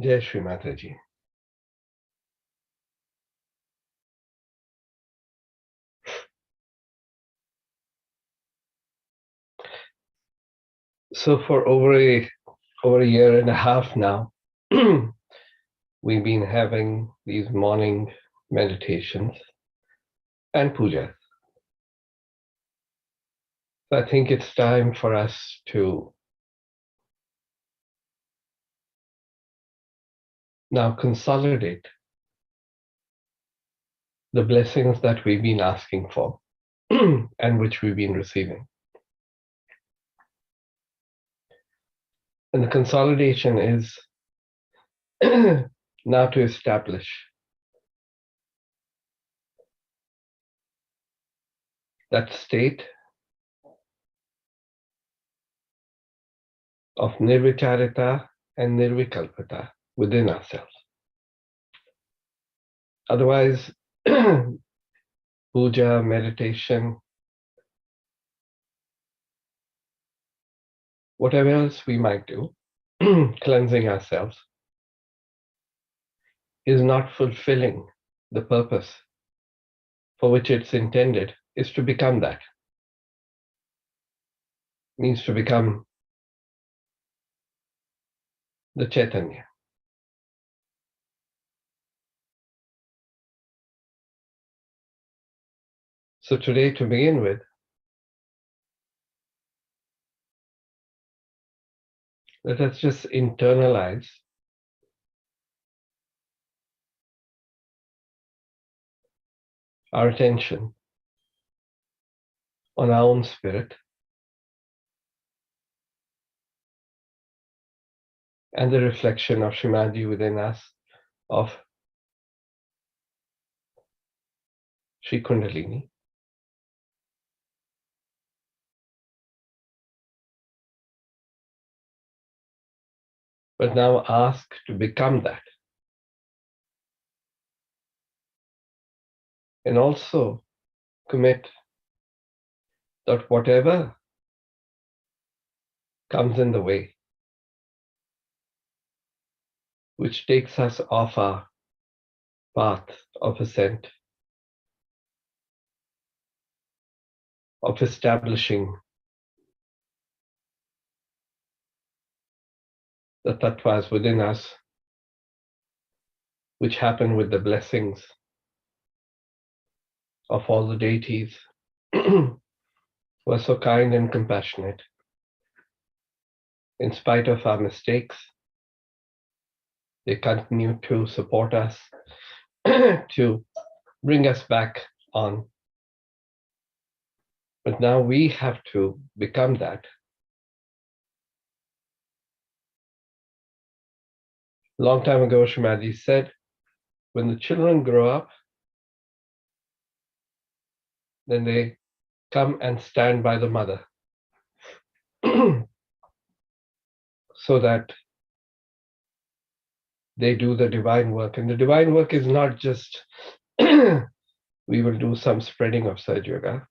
Jai Shri Mataji. So for over a year and a half now, we've been having these morning meditations and pujas. So I think it's time for us to now consolidate the blessings that we've been asking for and which we've been receiving. And the consolidation is now to establish that state of nirvicharita and nirvikalpata within ourselves. Otherwise, puja, meditation, whatever else we might do, cleansing ourselves, is not fulfilling the purpose for which it's intended, is to become that. Means to become the Chaitanya. So today, to begin with, let us just internalize our attention on our own spirit and the reflection of Shrimadji within us of Shri Kundalini. But now ask to become that. And also commit that whatever comes in the way, which takes us off our path of ascent, of establishing the tattvas within us, which happen with the blessings of all the deities who are so kind and compassionate. In spite of our mistakes, they continue to support us, to bring us back on. But now we have to become that. Long time ago, Shrimadji said, when the children grow up, then they come and stand by the mother so that they do the divine work. And the divine work is not just we will do some spreading of Saj Yoga,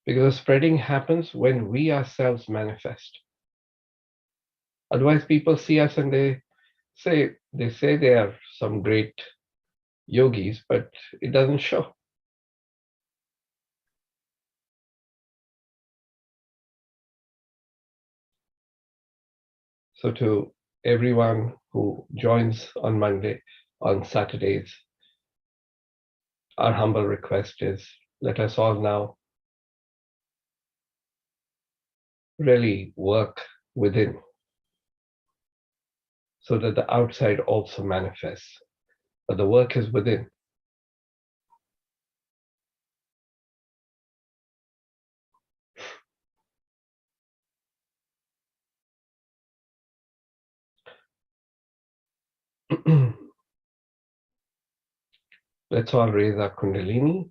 because the spreading happens when we ourselves manifest. Otherwise, people see us and they say they are some great yogis, but it doesn't show. So to everyone who joins on Monday, on Saturdays, our humble request is, let us all now really work within so that the outside also manifests. But the work is within. Let's all raise our Kundalini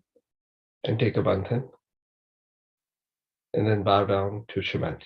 and take a bandhan, and then bow down to Shamanti.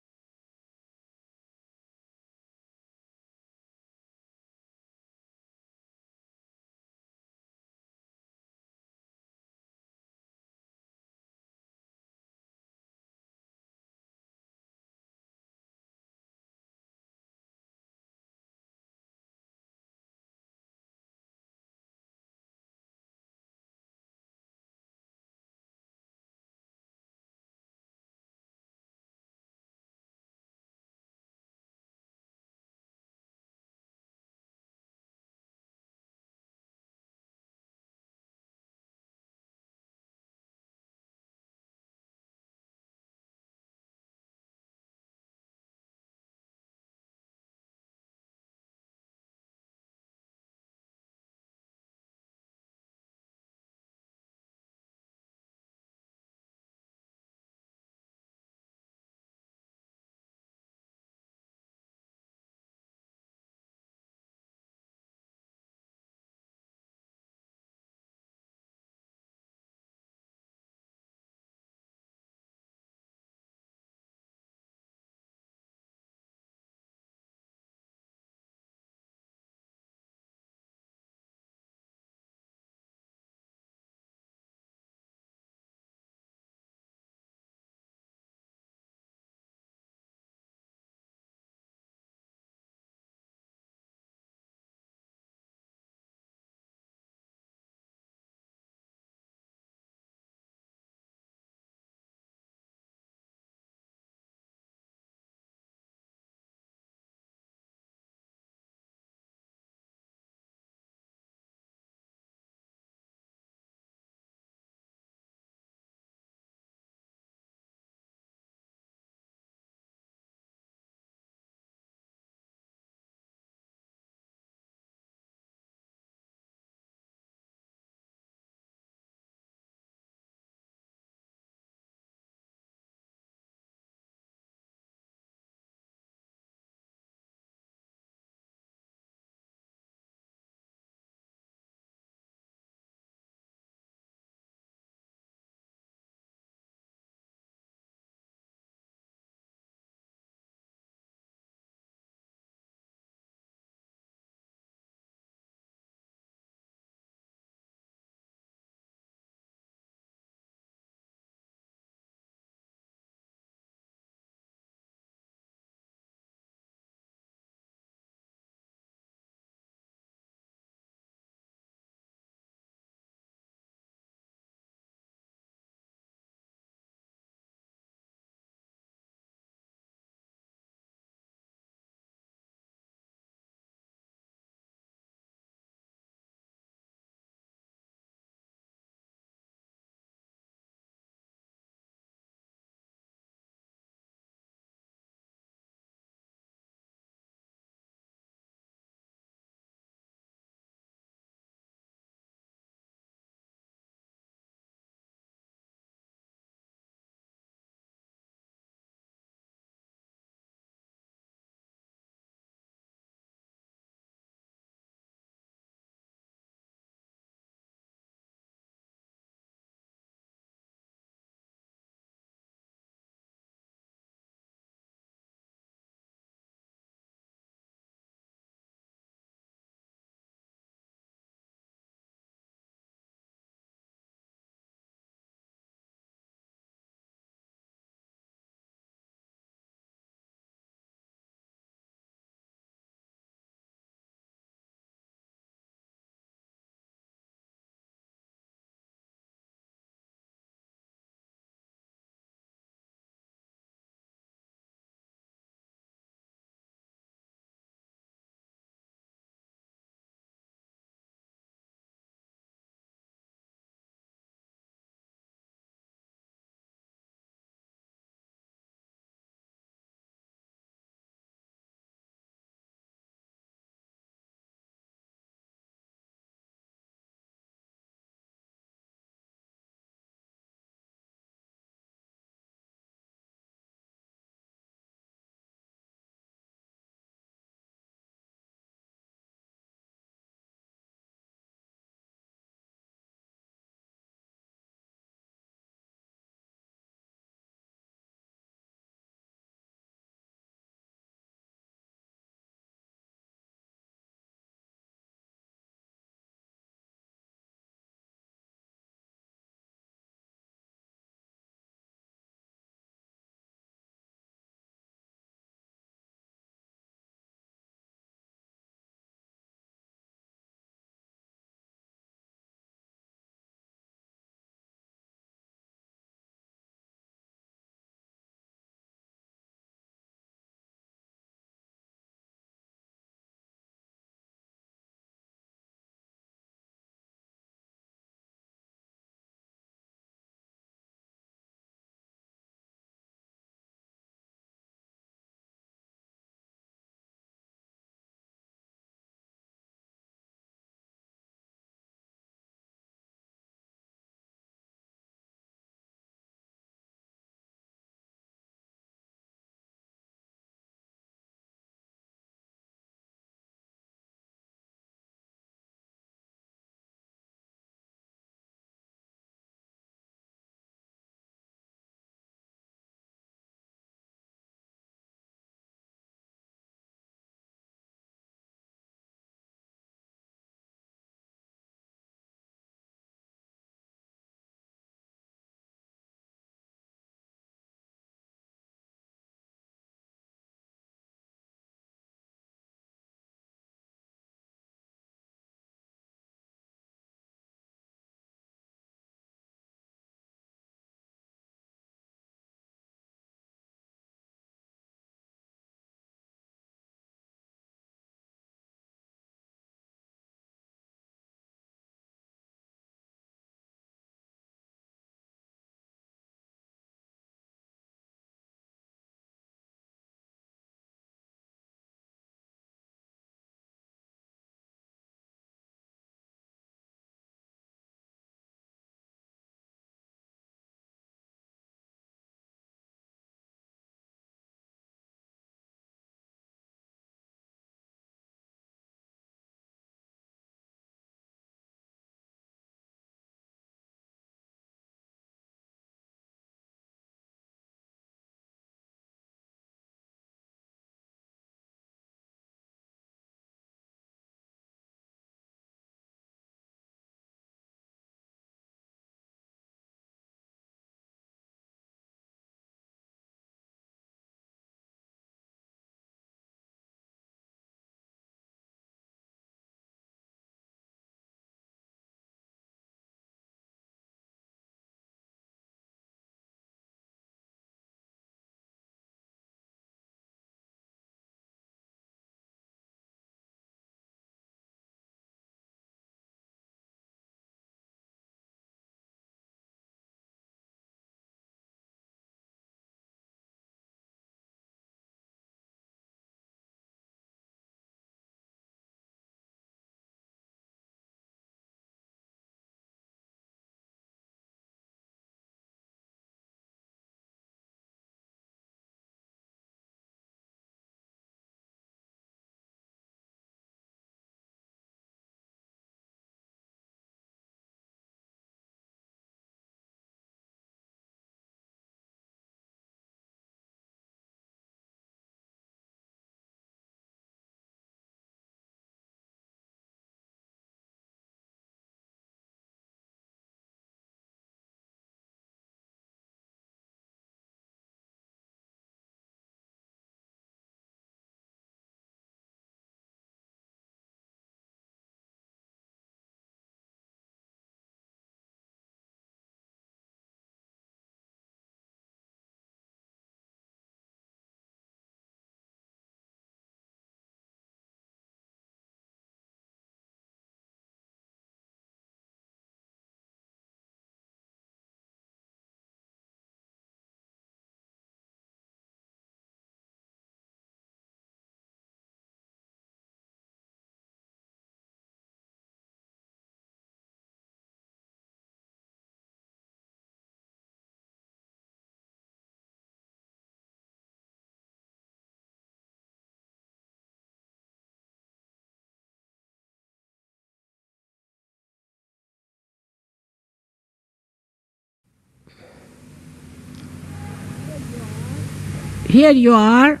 Here you are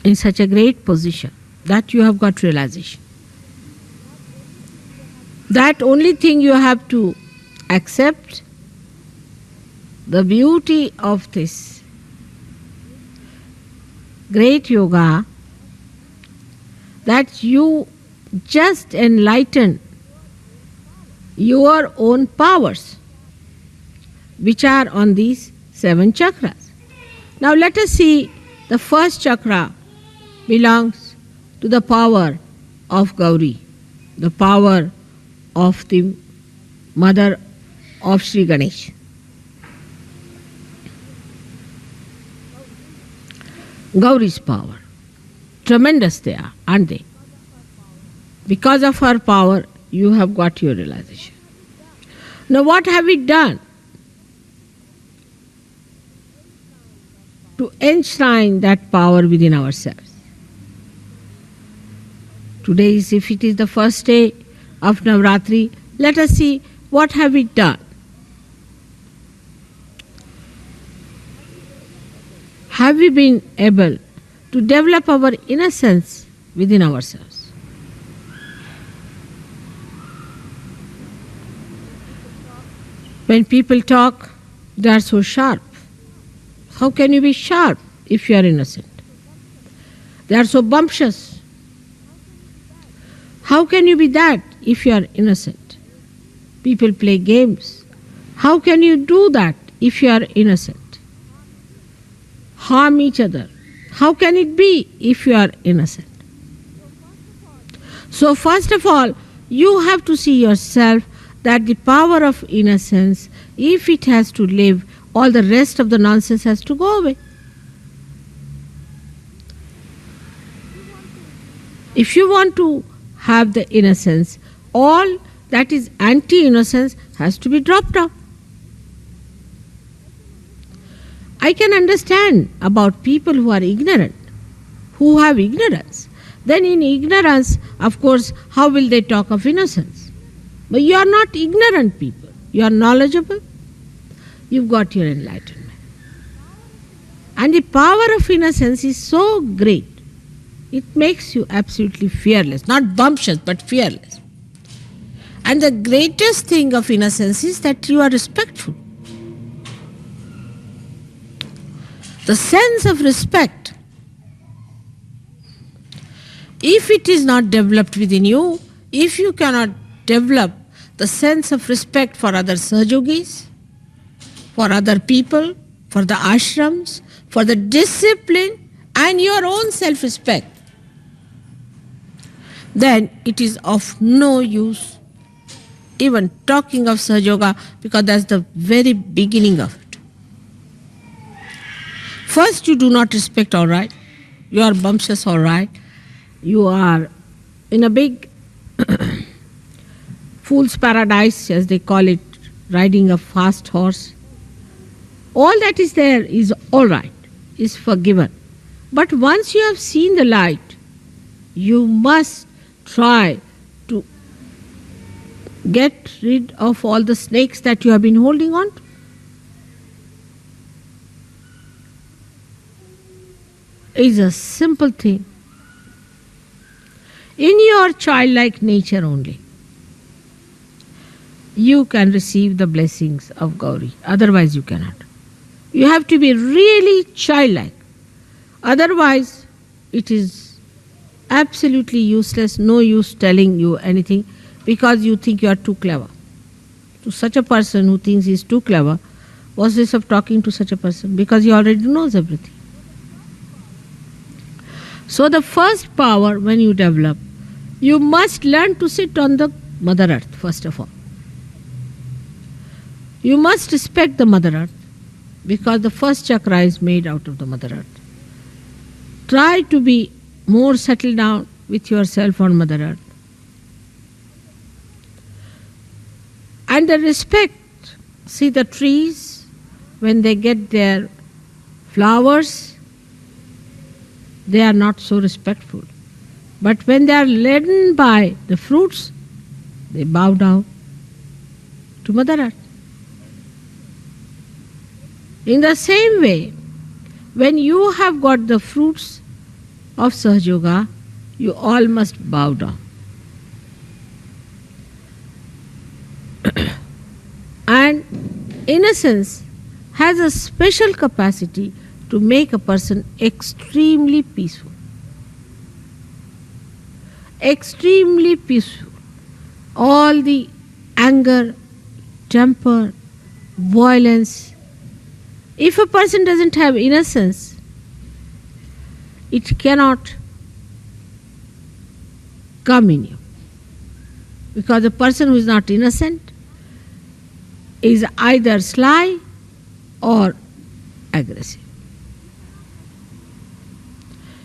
in such a great position that you have got realization. That only thing you have to accept the beauty of this great yoga, that you just enlighten your own powers which are on these 7 chakras. Now let us see, the first chakra belongs to the power of Gauri, the power of the mother of Sri Ganesh. Gauri's power. Tremendous they are, aren't they? Because of her power, you have got your realization. Now what have we done to enshrine that power within ourselves? Today, if it is the first day of Navratri, let us see what have we done. Have we been able to develop our innocence within ourselves? When people talk, they are so sharp. How can you be sharp if you are innocent? They are so bumptious. How can you be that if you are innocent? People play games. How can you do that if you are innocent? Harm each other. How can it be if you are innocent? So first of all, you have to see yourself that the power of innocence, if it has to live, all the rest of the nonsense has to go away. If you want to have the innocence, all that is anti-innocence has to be dropped off. I can understand about people who are ignorant, who have ignorance. Then in ignorance, of course, how will they talk of innocence? But you are not ignorant people. You are knowledgeable. You've got your enlightenment. And the power of innocence is so great. It makes you absolutely fearless. Not bumptious, but fearless. And the greatest thing of innocence is that you are respectful. The sense of respect, if it is not developed within you, if you cannot develop the sense of respect for other Sahajogis, for other people, for the ashrams, for the discipline and your own self-respect, then it is of no use even talking of Sahaja, because that's the very beginning of it. First, you do not respect, all right. You are bumptious, all right. You are in a big fool's paradise, as they call it, riding a fast horse. All that is there is all right, is forgiven. But once you have seen the light, you must try to get rid of all the snakes that you have been holding on to. It's a simple thing. In your childlike nature only, you can receive the blessings of Gauri. Otherwise you cannot. You have to be really childlike. Otherwise it is absolutely useless, no use telling you anything, because you think you are too clever. To such a person who thinks he is too clever, what's this of talking to such a person? Because he already knows everything. So the first power when you develop, you must learn to sit on the Mother Earth first of all. You must respect the Mother Earth, because the first chakra is made out of the Mother Earth. Try to be more settled down with yourself on Mother Earth. And the respect, see the trees, when they get their flowers, they are not so respectful. But when they are laden by the fruits, they bow down to Mother Earth. In the same way, when you have got the fruits of Sahaja Yoga, you all must bow down. And innocence has a special capacity to make a person extremely peaceful. Extremely peaceful. All the anger, temper, violence. If a person doesn't have innocence, it cannot come in you. Because a person who is not innocent is either sly or aggressive.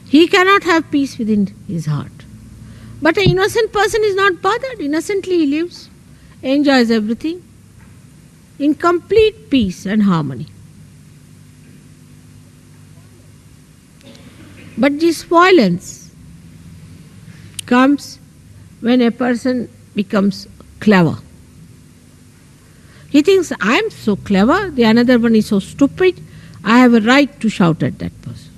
He cannot have peace within his heart. But an innocent person is not bothered. Innocently he lives, enjoys everything in complete peace and harmony. But this violence comes when a person becomes clever. He thinks, I am so clever, the another one is so stupid, I have a right to shout at that person.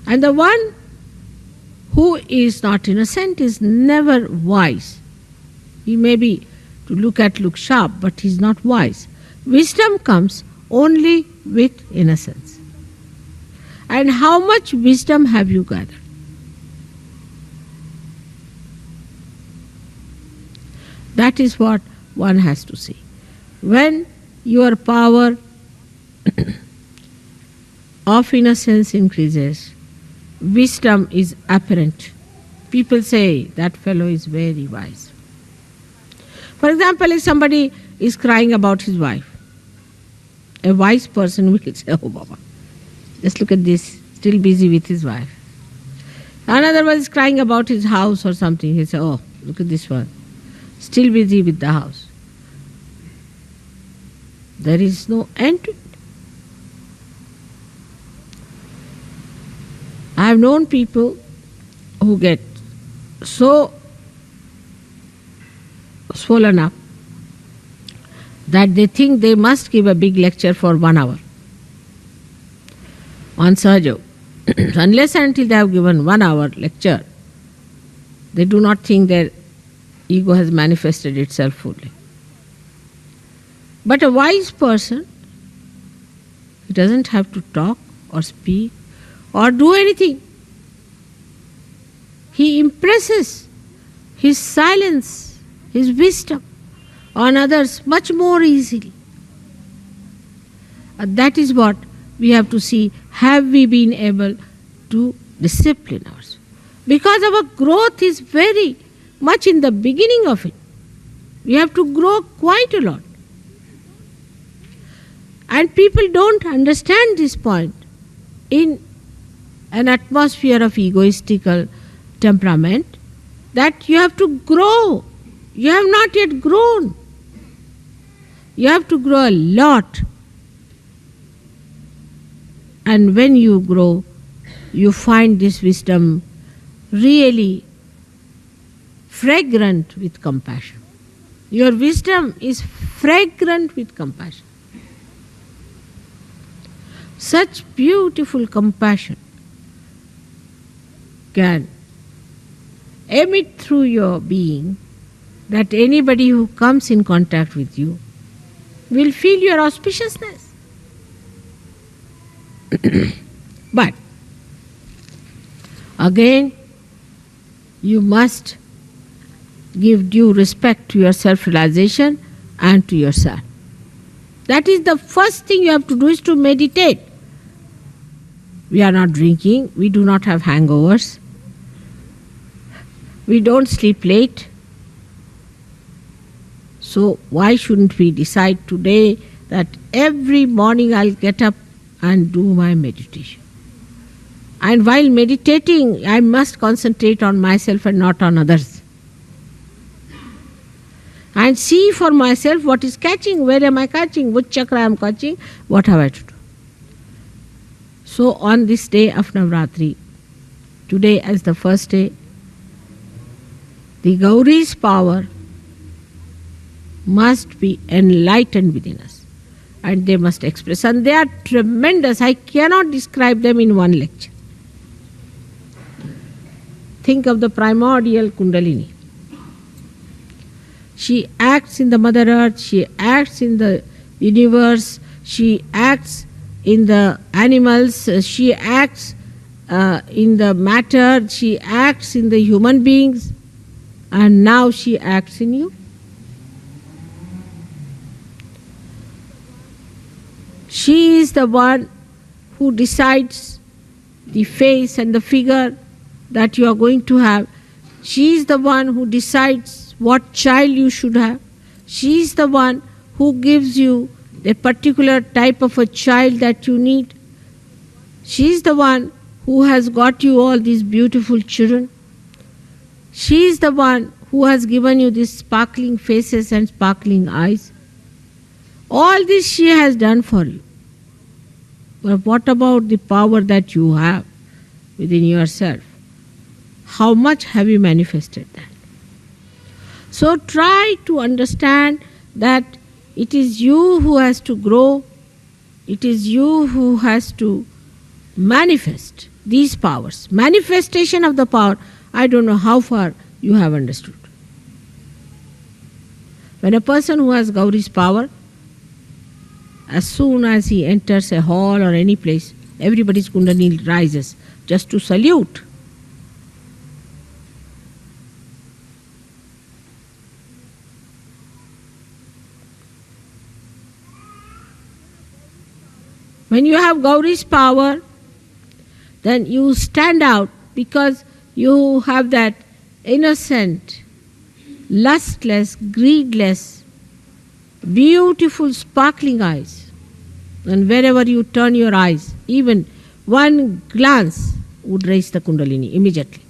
And the one who is not innocent is never wise. He may be to look sharp, but he is not wise. Wisdom comes only with innocence. And how much wisdom have you gathered? That is what one has to see. When your power of innocence increases, wisdom is apparent. People say that fellow is very wise. For example, if somebody is crying about his wife, a wise person will say, oh Baba, just look at this, still busy with his wife. Another one is crying about his house or something, he'll say, oh, look at this one, still busy with the house. There is no end to it. I have known people who get so swollen up that they think they must give a big lecture for 1 hour on Sahaja Yoga. Unless and until they have given 1 hour lecture, they do not think their ego has manifested itself fully. But a wise person, he doesn't have to talk or speak or do anything. He impresses his silence, his wisdom on others much more easily. That is what we have to see. Have we been able to discipline ourselves? Because our growth is very much in the beginning of it. We have to grow quite a lot. And people don't understand this point. In an atmosphere of egoistical temperament, that you have to grow. You have not yet grown. You have to grow a lot. And when you grow, you find this wisdom really fragrant with compassion. Your wisdom is fragrant with compassion. Such beautiful compassion can emit through your being that anybody who comes in contact with you will feel your auspiciousness. But again, you must give due respect to your self-realization and to yourself. That is the first thing you have to do, is to meditate. We are not drinking, we do not have hangovers, we don't sleep late. So why shouldn't we decide today that every morning I'll get up and do my meditation? And while meditating, I must concentrate on myself and not on others. And see for myself what is catching, where am I catching, which chakra I am catching, what have I to do. So on this day of Navratri, today as the first day, the Gauri's power must be enlightened within us. and they must express. And they are tremendous. I cannot describe them in one lecture. Think of the primordial Kundalini. She acts in the Mother Earth, she acts in the universe, she acts in the animals, she acts in the matter, she acts in the human beings, and now she acts in you. She is the one who decides the face and the figure that you are going to have. She is the one who decides what child you should have. She is the one who gives you a particular type of a child that you need. She is the one who has got you all these beautiful children. She is the one who has given you these sparkling faces and sparkling eyes. All this she has done for you. But what about the power that you have within yourself? How much have you manifested that? So try to understand that it is you who has to grow, it is you who has to manifest these powers. Manifestation of the power, I don't know how far you have understood. When a person who has Gauri's power, as soon as he enters a hall or any place, everybody's Kundalini rises just to salute. When you have Gauri's power, then you stand out because you have that innocent, lustless, greedless, beautiful, sparkling eyes. And wherever you turn your eyes, even one glance would raise the Kundalini immediately.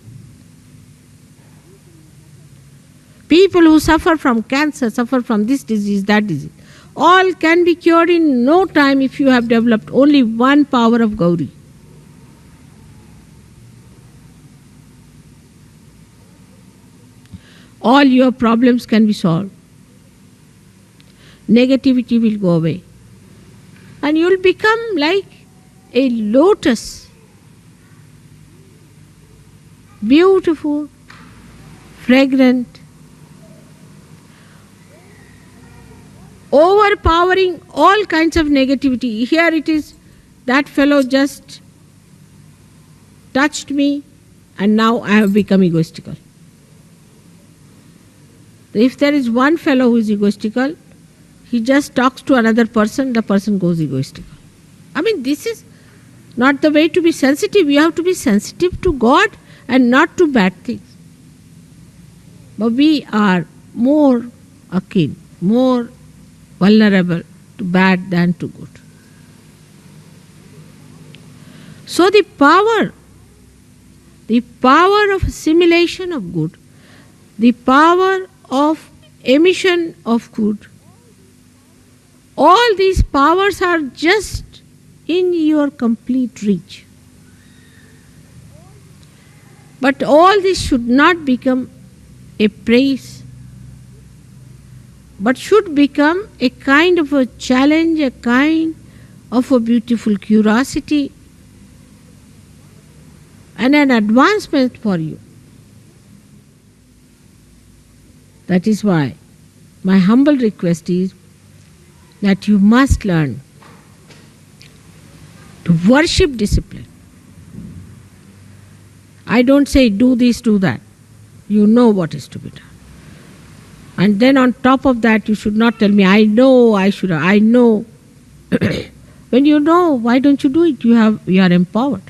People who suffer from cancer, suffer from this disease, that disease, all can be cured in no time if you have developed only one power of Gauri. All your problems can be solved. Negativity will go away. And you will become like a lotus. Beautiful, fragrant, overpowering all kinds of negativity. Here it is, that fellow just touched me and now I have become egoistical. If there is one fellow who is egoistical, he just talks to another person, the person goes egoistical. I mean, this is not the way to be sensitive. You have to be sensitive to God and not to bad things. But we are more akin, more vulnerable to bad than to good. So the power of assimilation of good, the power of emission of good, all these powers are just in your complete reach. But all this should not become a praise, but should become a kind of a challenge, a kind of a beautiful curiosity and an advancement for you. That is why my humble request is that you must learn to worship discipline. I don't say do this, do that. You know what is to be done. And then on top of that, you should not tell me, I know, I know. When you know, why don't you do it? You are empowered.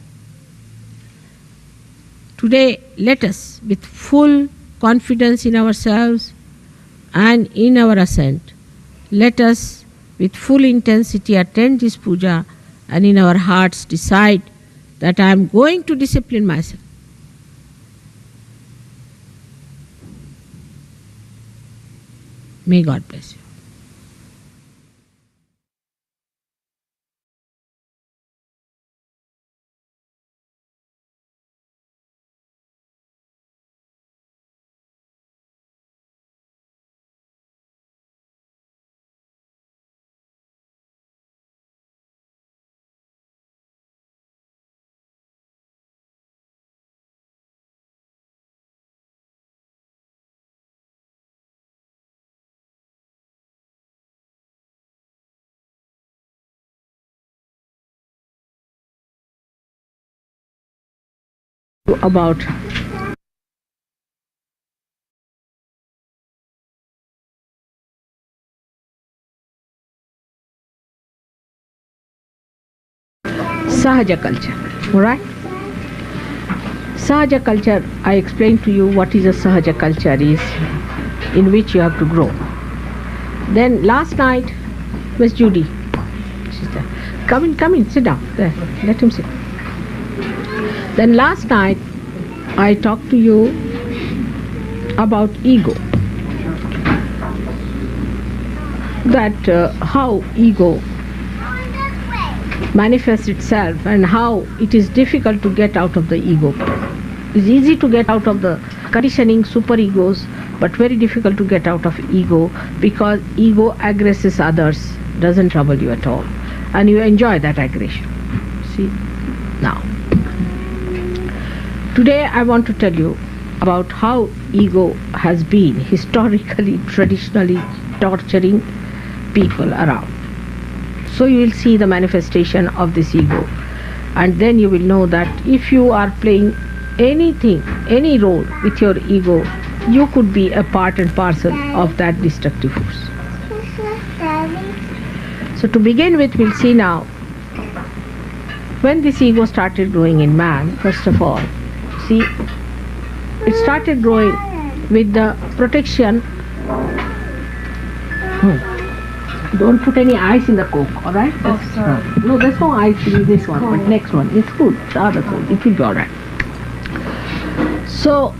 Today, let us, with full confidence in ourselves and in our ascent, let us with full intensity attend this puja and in our hearts decide that I am going to discipline myself. May God bless you. about Sahaja culture. Alright? Sahaja culture, I explained to you what is a Sahaja culture is, in which you have to grow. Then last night, Miss Judy, she's there. Come in, sit down. There, let him sit. Then last night, I talked to you about ego. That how ego manifests itself and how it is difficult to get out of the ego. It's easy to get out of the conditioning superegos, but very difficult to get out of ego, because ego aggresses others, doesn't trouble you at all, and you enjoy that aggression. See? Now, today I want to tell you about how ego has been historically, traditionally torturing people around. So you will see the manifestation of this ego, and then you will know that if you are playing anything, any role with your ego, you could be a part and parcel of that destructive force. So to begin with, we'll see now, when this ego started growing in man, first of all, see, it started growing with the protection. Don't put any ice in the Coke, alright? Oh, sorry. No, there's no ice in this one, but next one, it's good, the other cold, it will be alright. So,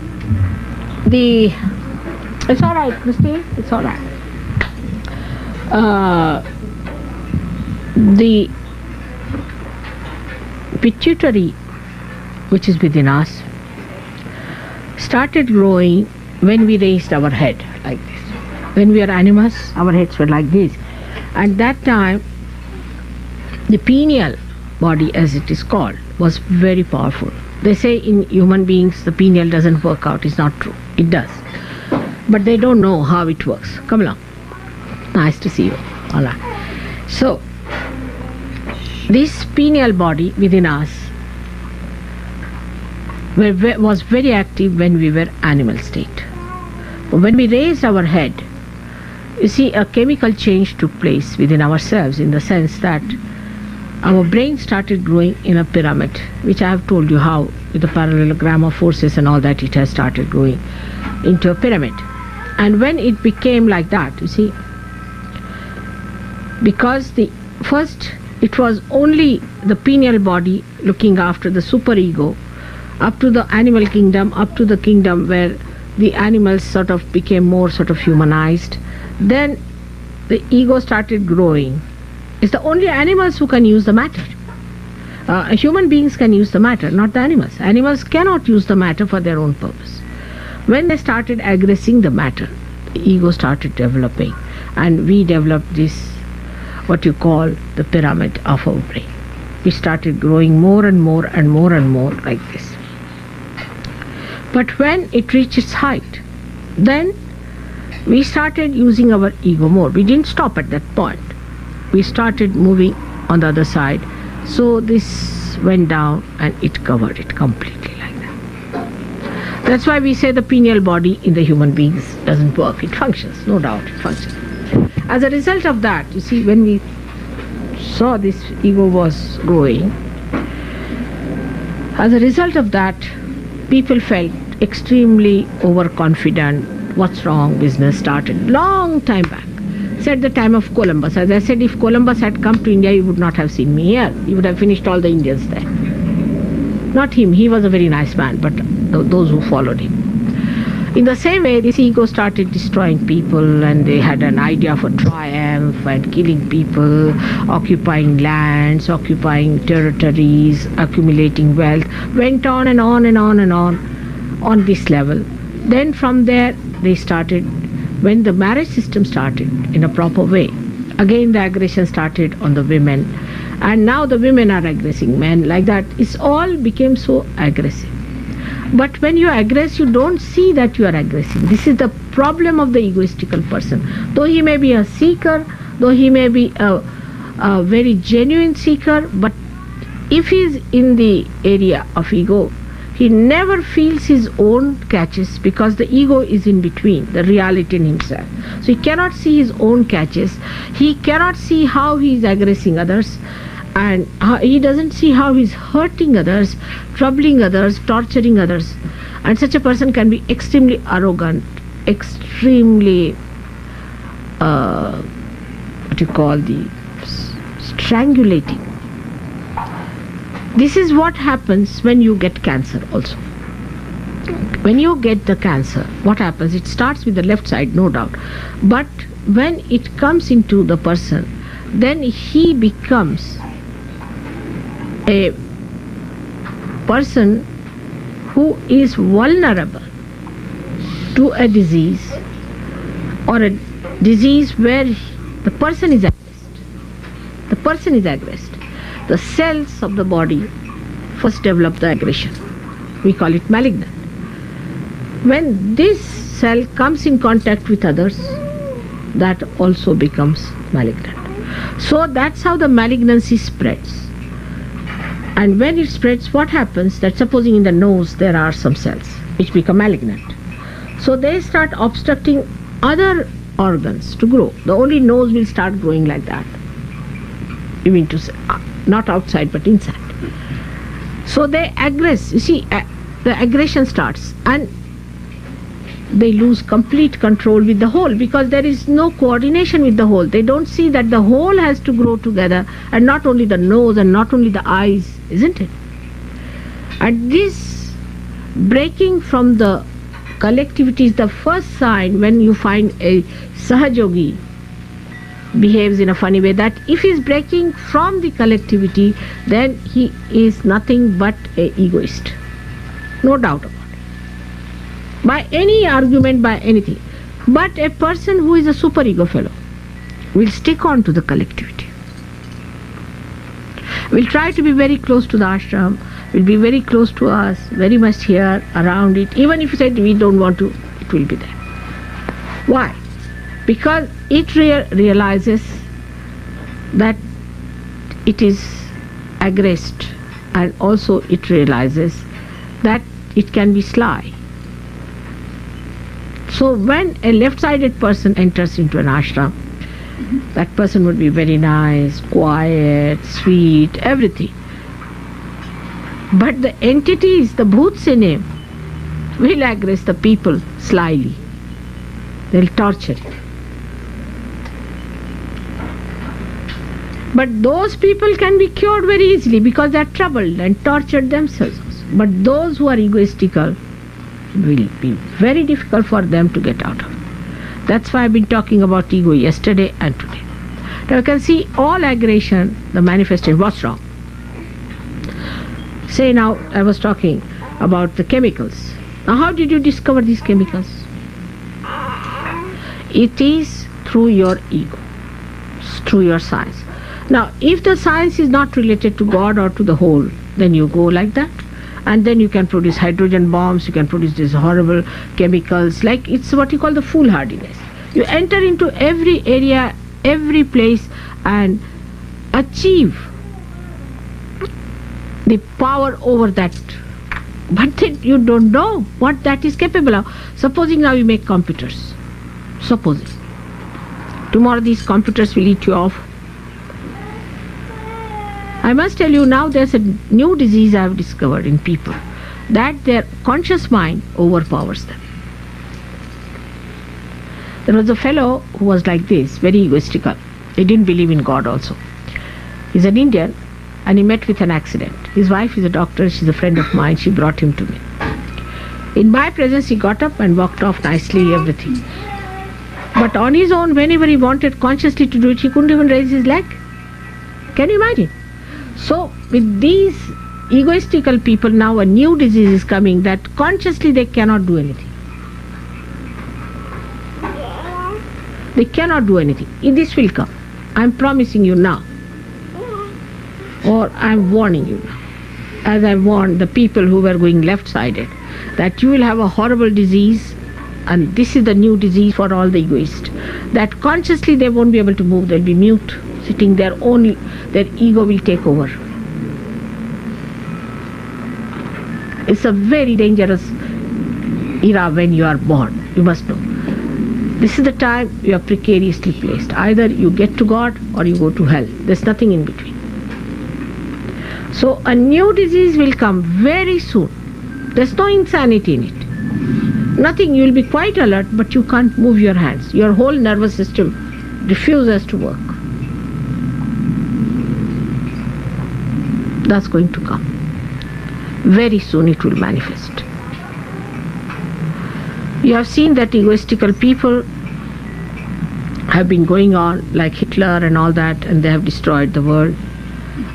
it's alright, Christine, it's alright. The pituitary, which is within us, started growing when we raised our head like this. When we are animals, our heads were like this. At that time, the pineal body, as it is called, was very powerful. They say in human beings the pineal doesn't work out. It's not true. It does. But they don't know how it works. Come along. Nice to see you. All right. So, this pineal body within us was very active when we were animal state. But when we raised our head, you see, a chemical change took place within ourselves, in the sense that our brain started growing in a pyramid, which I have told you how, with the parallelogram of forces and all that, it has started growing into a pyramid. And when it became like that, you see, because first it was only the pineal body looking after the superego, up to the animal kingdom, up to the kingdom where the animals sort of became more sort of humanized. Then the ego started growing. It's the only animals who can use the matter. Human beings can use the matter, not the animals. Animals cannot use the matter for their own purpose. When they started aggressing the matter, the ego started developing, and we developed this, what you call the pyramid of our brain. We started growing more and more and more and more like this. But when it reached its height, then we started using our ego more. We didn't stop at that point. We started moving on the other side. So this went down and it covered it completely like that. That's why we say the pineal body in the human beings doesn't work. It functions, no doubt, it functions. As a result of that, you see, when we saw this ego was growing, as a result of that, people felt extremely overconfident. What's wrong? Business started long time back. Said the time of Columbus. As I said, if Columbus had come to India, you would not have seen me here. You would have finished all the Indians there. Not him. He was a very nice man, but those who followed him. In the same way, this ego started destroying people, and they had an idea for triumph and killing people, occupying lands, occupying territories, accumulating wealth. Went on and on and on and on this level. Then from there, they started, when the marriage system started in a proper way, again the aggression started on the women, and now the women are aggressing men like that. It's all became so aggressive. But when you aggress, you don't see that you are aggressing. This is the problem of the egoistical person. Though he may be a seeker, though he may be a very genuine seeker, but if he is in the area of ego, He never feels his own catches because the ego is in between, the reality in himself. So he cannot see his own catches. He cannot see how he is aggressing others, and he doesn't see how he is hurting others, troubling others, torturing others. And such a person can be extremely arrogant, extremely strangulating. This is what happens when you get cancer also. When you get the cancer, what happens? It starts with the left side, no doubt. But when it comes into the person, then he becomes a person who is vulnerable to a disease, or a disease where the person is aggressed. The person is aggressed. The cells of the body first develop the aggression. We call it malignant. When this cell comes in contact with others, that also becomes malignant. So that's how the malignancy spreads. And when it spreads, what happens? That supposing in the nose there are some cells which become malignant. So they start obstructing other organs to grow. The only nose will start growing like that. You mean to say, not outside but inside. So they aggress. You see, the aggression starts, and they lose complete control with the whole, because there is no coordination with the whole. They don't see that the whole has to grow together, and not only the nose and not only the eyes, isn't it? And this breaking from the collectivity is the first sign when you find a Sahajogi behaves in a funny way, that if he is breaking from the collectivity, then he is nothing but an egoist. No doubt about it. By any argument, by anything. But a person who is a superego fellow will stick on to the collectivity. Will try to be very close to the ashram, will be very close to us, very much here, around it. Even if you said we don't want to, it will be there. Why? Because it realizes that it is aggressed, and also it realizes that it can be sly. So when a left-sided person enters into an ashram, that person would be very nice, quiet, sweet, everything. But the entities, the bhoots in him, will aggress the people slyly. They'll torture it. But those people can be cured very easily because they are troubled and tortured themselves. But those who are egoistical will be very difficult for them to get out of. That's why I've been talking about ego yesterday and today. Now you can see all aggression, the manifestation. What's wrong? Say now, I was talking about the chemicals. Now how did you discover these chemicals? It is through your ego, through your science. Now, if the science is not related to God or to the whole, then you go like that. And then you can produce hydrogen bombs, you can produce these horrible chemicals, like it's what you call the foolhardiness. You enter into every area, every place, and achieve the power over that. But then you don't know what that is capable of. Supposing now you make computers. Supposing. Tomorrow these computers will eat you off. I must tell you now, there's a new disease I have discovered in people, that their conscious mind overpowers them. There was a fellow who was like this, very egoistical. He didn't believe in God also. He's an Indian, and he met with an accident. His wife is a doctor, she's a friend of mine, she brought him to me. In my presence he got up and walked off nicely, everything. But on his own, whenever he wanted consciously to do it, he couldn't even raise his leg. Can you imagine? So with these egoistical people, now a new disease is coming, that consciously they cannot do anything. They cannot do anything. This will come. I'm promising you now. Or I'm warning you now. As I warned the people who were going left-sided, that you will have a horrible disease, and this is the new disease for all the egoists. That consciously they won't be able to move, they'll be mute, sitting there only, their ego will take over. It's a very dangerous era when you are born, you must know. This is the time you are precariously placed. Either you get to God or you go to hell. There's nothing in between. So a new disease will come very soon. There's no insanity in it. Nothing, you will be quite alert, but you can't move your hands. Your whole nervous system refuses to work. That's going to come. Very soon it will manifest. You have seen that egoistical people have been going on like Hitler and all that, and they have destroyed the world,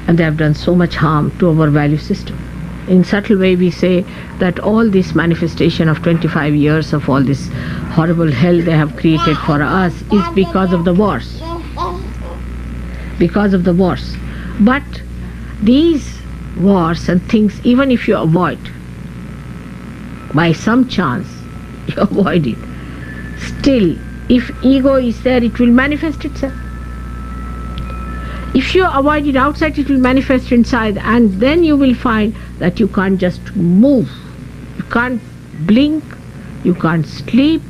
and they have done so much harm to our value system. In subtle way we say that all this manifestation of 25 years of all this horrible hell they have created for us is because of the wars. Because of the wars. But these wars and things, even if you avoid, by some chance you avoid it, still if ego is there, it will manifest itself. If you avoid it outside, it will manifest inside, and then you will find that you can't just move. You can't blink, you can't sleep,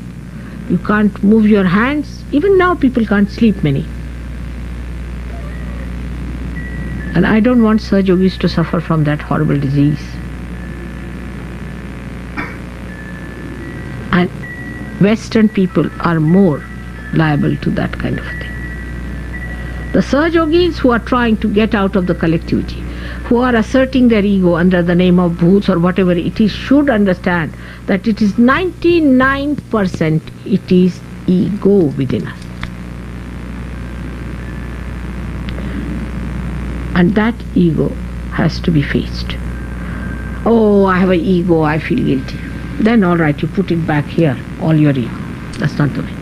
you can't move your hands. Even now people can't sleep, many. And I don't want Sahaj Yogis to suffer from that horrible disease. And Western people are more liable to that kind of a thing. The Sahaj Yogis who are trying to get out of the collectivity, who are asserting their ego under the name of bhoots or whatever it is, should understand that it is 99% it is ego within us. And that ego has to be faced. Oh, I have an ego, I feel guilty. Then all right, you put it back here, all your ego. That's not the way.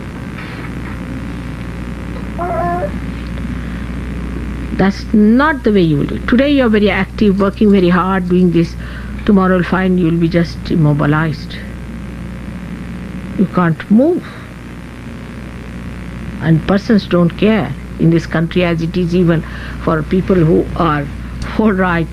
That's not the way you will do it. Today you are very active, working very hard, doing this. Tomorrow you'll find you will be just immobilized. You can't move. And persons don't care in this country, as it is even for people who are all right.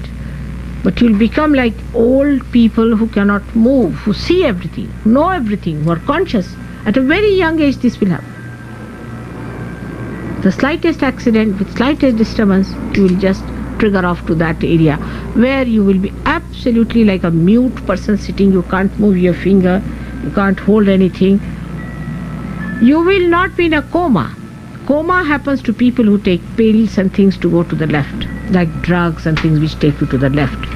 But you'll become like old people who cannot move, who see everything, who know everything, who are conscious. At a very young age this will happen. The slightest accident, with slightest disturbance, you will just trigger off to that area where you will be absolutely like a mute person sitting. You can't move your finger, you can't hold anything. You will not be in a coma. Coma happens to people who take pills and things to go to the left, like drugs and things which take you to the left.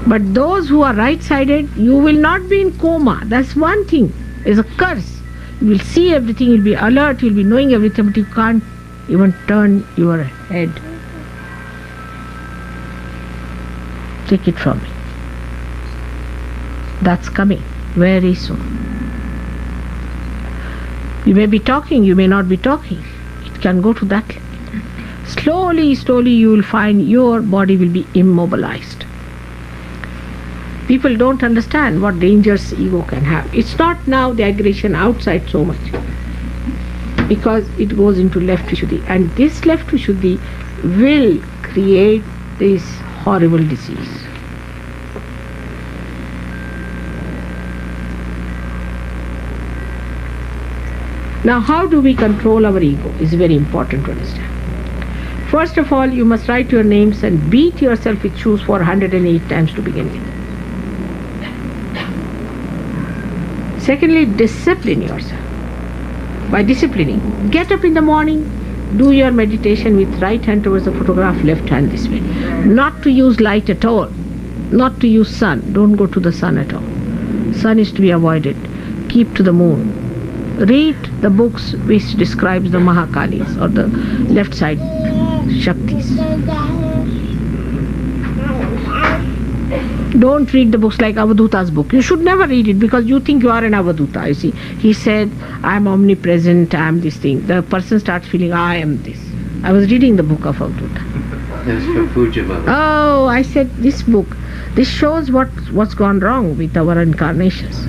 But those who are right-sided, you will not be in coma. That's one thing. It's a curse. You will see everything, you'll be alert, you'll be knowing everything, but you can't even turn your head. Take it from me. That's coming very soon. You may be talking, you may not be talking. It can go to that level. Slowly, slowly you will find your body will be immobilized. People don't understand what dangers ego can have. It's not now the aggression outside so much, because it goes into left Vishuddhi, and this left Vishuddhi will create this horrible disease. Now, how do we control our ego is very important to understand. First of all, you must write your names and beat yourself with shoes for 108 times to begin with. Secondly, discipline yourself. By disciplining, get up in the morning, do your meditation with right hand towards the photograph, left hand this way. Not to use light at all, not to use sun. Don't go to the sun at all. Sun is to be avoided. Keep to the moon. Read the books which describes the Mahakalis or the left side Shaktis. Don't read the books like Avadhuta's book. You should never read it because you think you are an Avadhuta. You see, he said, I am omnipresent, I am this thing. The person starts feeling, I am this. I was reading the book of Avadhuta. That's for Pujabala. Oh, I said, this book, this shows what's gone wrong with our incarnations.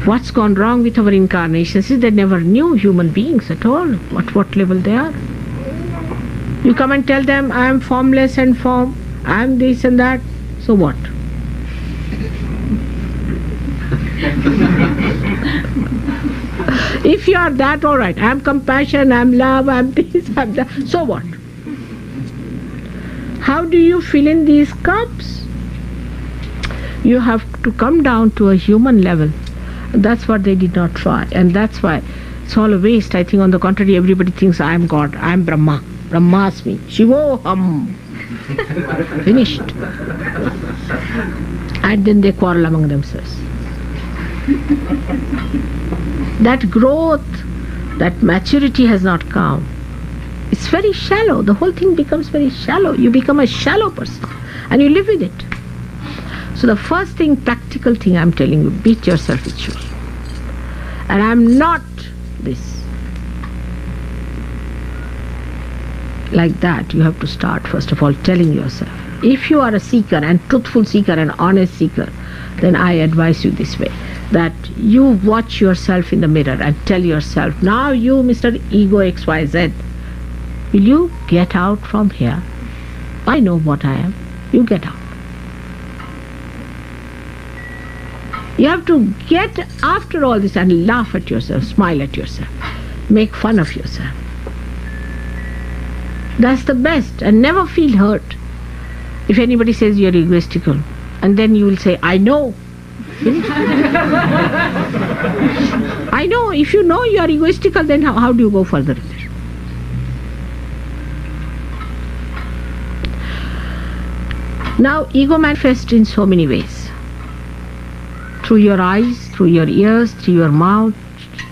What's gone wrong with our incarnations is they never knew human beings at all, what level they are. You come and tell them, I am formless and form, I am this and that. So what? If you are that, all right, I am compassion, I am love, I am this, I am that. So what? How do you fill in these cups? You have to come down to a human level. That's what they did not try, and that's why it's all a waste. I think on the contrary, everybody thinks I am God, I am Brahma. Brahmasmi, Shivoham. Finished. And then they quarrel among themselves. That growth, that maturity has not come. It's very shallow. The whole thing becomes very shallow. You become a shallow person and you live with it. So the first thing, practical thing I'm telling you, beat yourself with shoes. And I'm not this. Like that, you have to start first of all telling yourself. If you are a seeker and truthful seeker and honest seeker, then I advise you this way, that you watch yourself in the mirror and tell yourself, now you, Mr. Ego XYZ, will you get out from here? I know what I am. You get out. You have to get after all this and laugh at yourself, smile at yourself, make fun of yourself. That's the best, and never feel hurt. If anybody says you're egoistical, and then you will say, I know. I know. If you know you're egoistical, then how do you go further with it? Now, ego manifests in so many ways. Through your eyes, through your ears, through your mouth,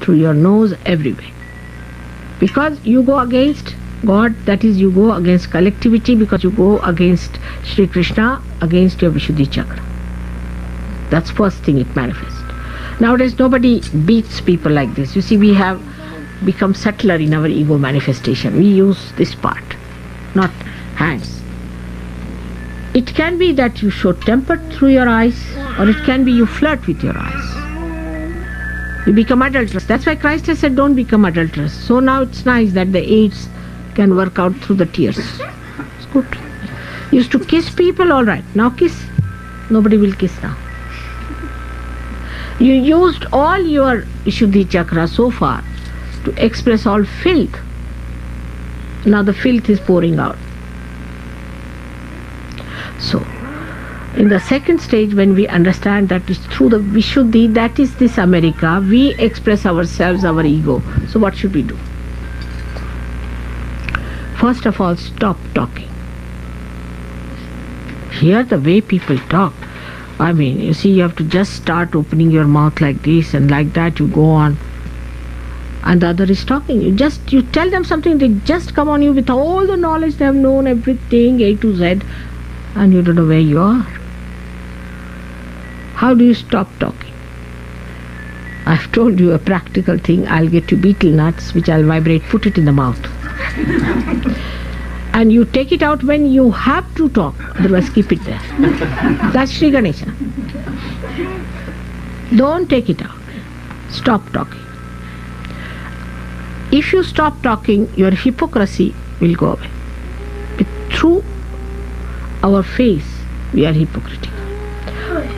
through your nose, everywhere. Because you go against God, that is, you go against collectivity, because you go against Sri Krishna, against your Vishuddhi Chakra. That's first thing it manifests. Nowadays nobody beats people like this. You see, we have become subtler in our ego manifestation. We use this part, not hands. It can be that you show temper through your eyes, or it can be you flirt with your eyes. You become adulterous. That's why Christ has said, don't become adulterous. So now it's nice that the AIDS can work out through the tears. It's good. Used to kiss people, all right. Now kiss. Nobody will kiss now. You used all your Vishuddhi Chakra so far to express all filth. Now the filth is pouring out. So, in the second stage, when we understand that it's through the Vishuddhi, that is this America, we express ourselves, our ego. So what should we do? First of all, stop talking. Hear the way people talk. I mean, you see, you have to just start opening your mouth like this, and like that you go on. And the other is talking. You tell them something, they just come on you with all the knowledge, they have known everything A to Z, and you don't know where you are. How do you stop talking? I've told you a practical thing. I'll get you betel nuts, which I'll vibrate, put it in the mouth. And you take it out when you have to talk, otherwise keep it there. That's Sri Ganesha. Don't take it out. Stop talking. If you stop talking, your hypocrisy will go away. But through our face, we are hypocritical.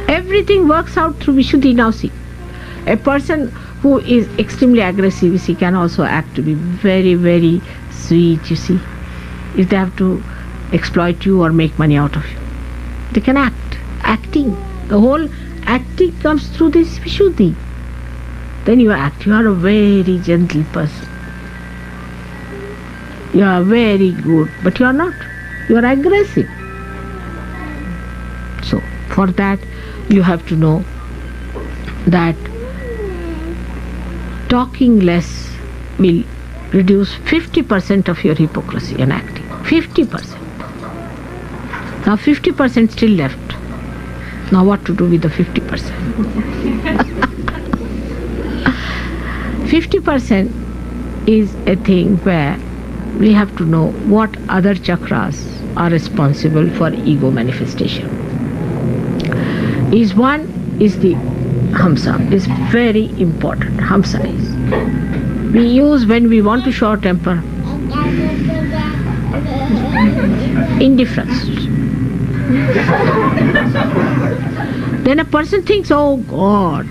Everything works out through Vishuddhi. Now see, a person who is extremely aggressive, you see, can also act to be very, very sweet, you see. If they have to exploit you or make money out of you, they can act. Acting. The whole acting comes through this Vishuddhi. Then you act. You are a very gentle person. You are very good, but you are not. You are aggressive. So, for that, you have to know that talking less will reduce 50% of your hypocrisy and acting. 50%. Now 50% still left. Now what to do with the 50%? 50% is a thing where we have to know what other chakras are responsible for ego manifestation. One is the Hamsa, is very important. Hamsa is. We use when we want to show our temper. Indifference. Then a person thinks, oh God,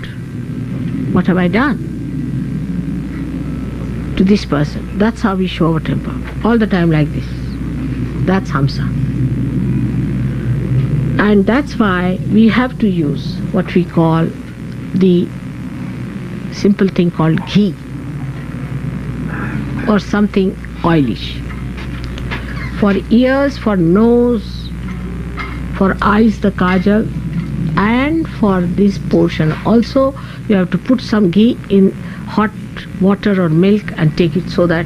What have I done to this person? That's how we show our temper. All the time like this. That's Hamsa. And that's why we have to use what we call the simple thing called ghee or something oilish. For ears, for nose, for eyes the kajal, and for this portion also you have to put some ghee in hot water or milk and take it so that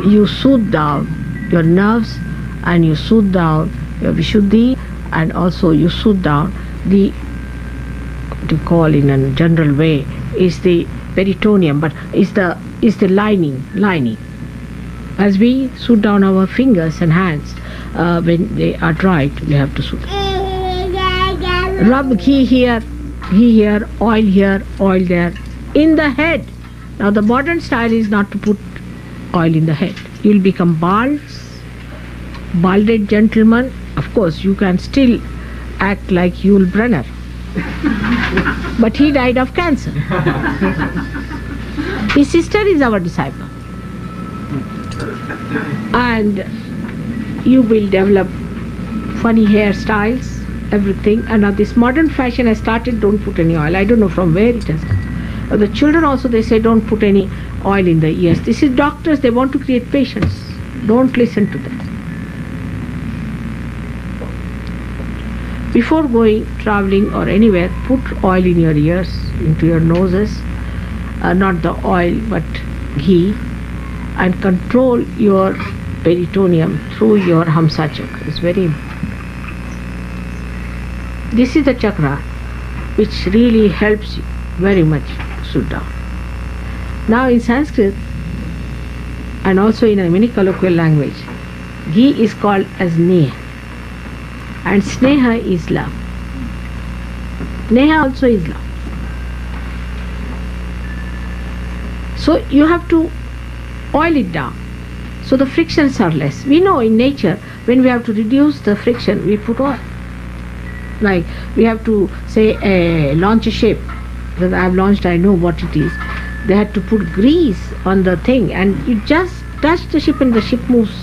you soothe down your nerves and you soothe down your Vishuddhi and also you soothe down the, what you call in a general way is the peritoneum, but is the lining. As we soothe down our fingers and hands when they are dried, we have to soothe. Rub ghee here, oil here, oil there, in the head. Now the modern style is not to put oil in the head. You will become balded gentleman. Of course, you can still act like Yul Brynner, but he died of cancer. His sister is our disciple, and you will develop funny hairstyles, everything. And now this modern fashion has started, don't put any oil. I don't know from where it has come. The children also, they say don't put any oil in the ears. This is doctors, they want to create patients. Don't listen to them. Before going traveling or anywhere, put oil in your ears, into your noses, not the oil but ghee, and control your peritoneum through your Hamsa chakra. It's very important. This is the chakra which really helps you very much to sit down. Now in Sanskrit and also in a many colloquial language, ghee is called as neha, and sneha is love. Neha also is love. So you have to oil it down so the frictions are less. We know in nature when we have to reduce the friction, we put oil. Like we have to say launch a ship that I have launched, I know what it is. They had to put grease on the thing and you just touch the ship and the ship moves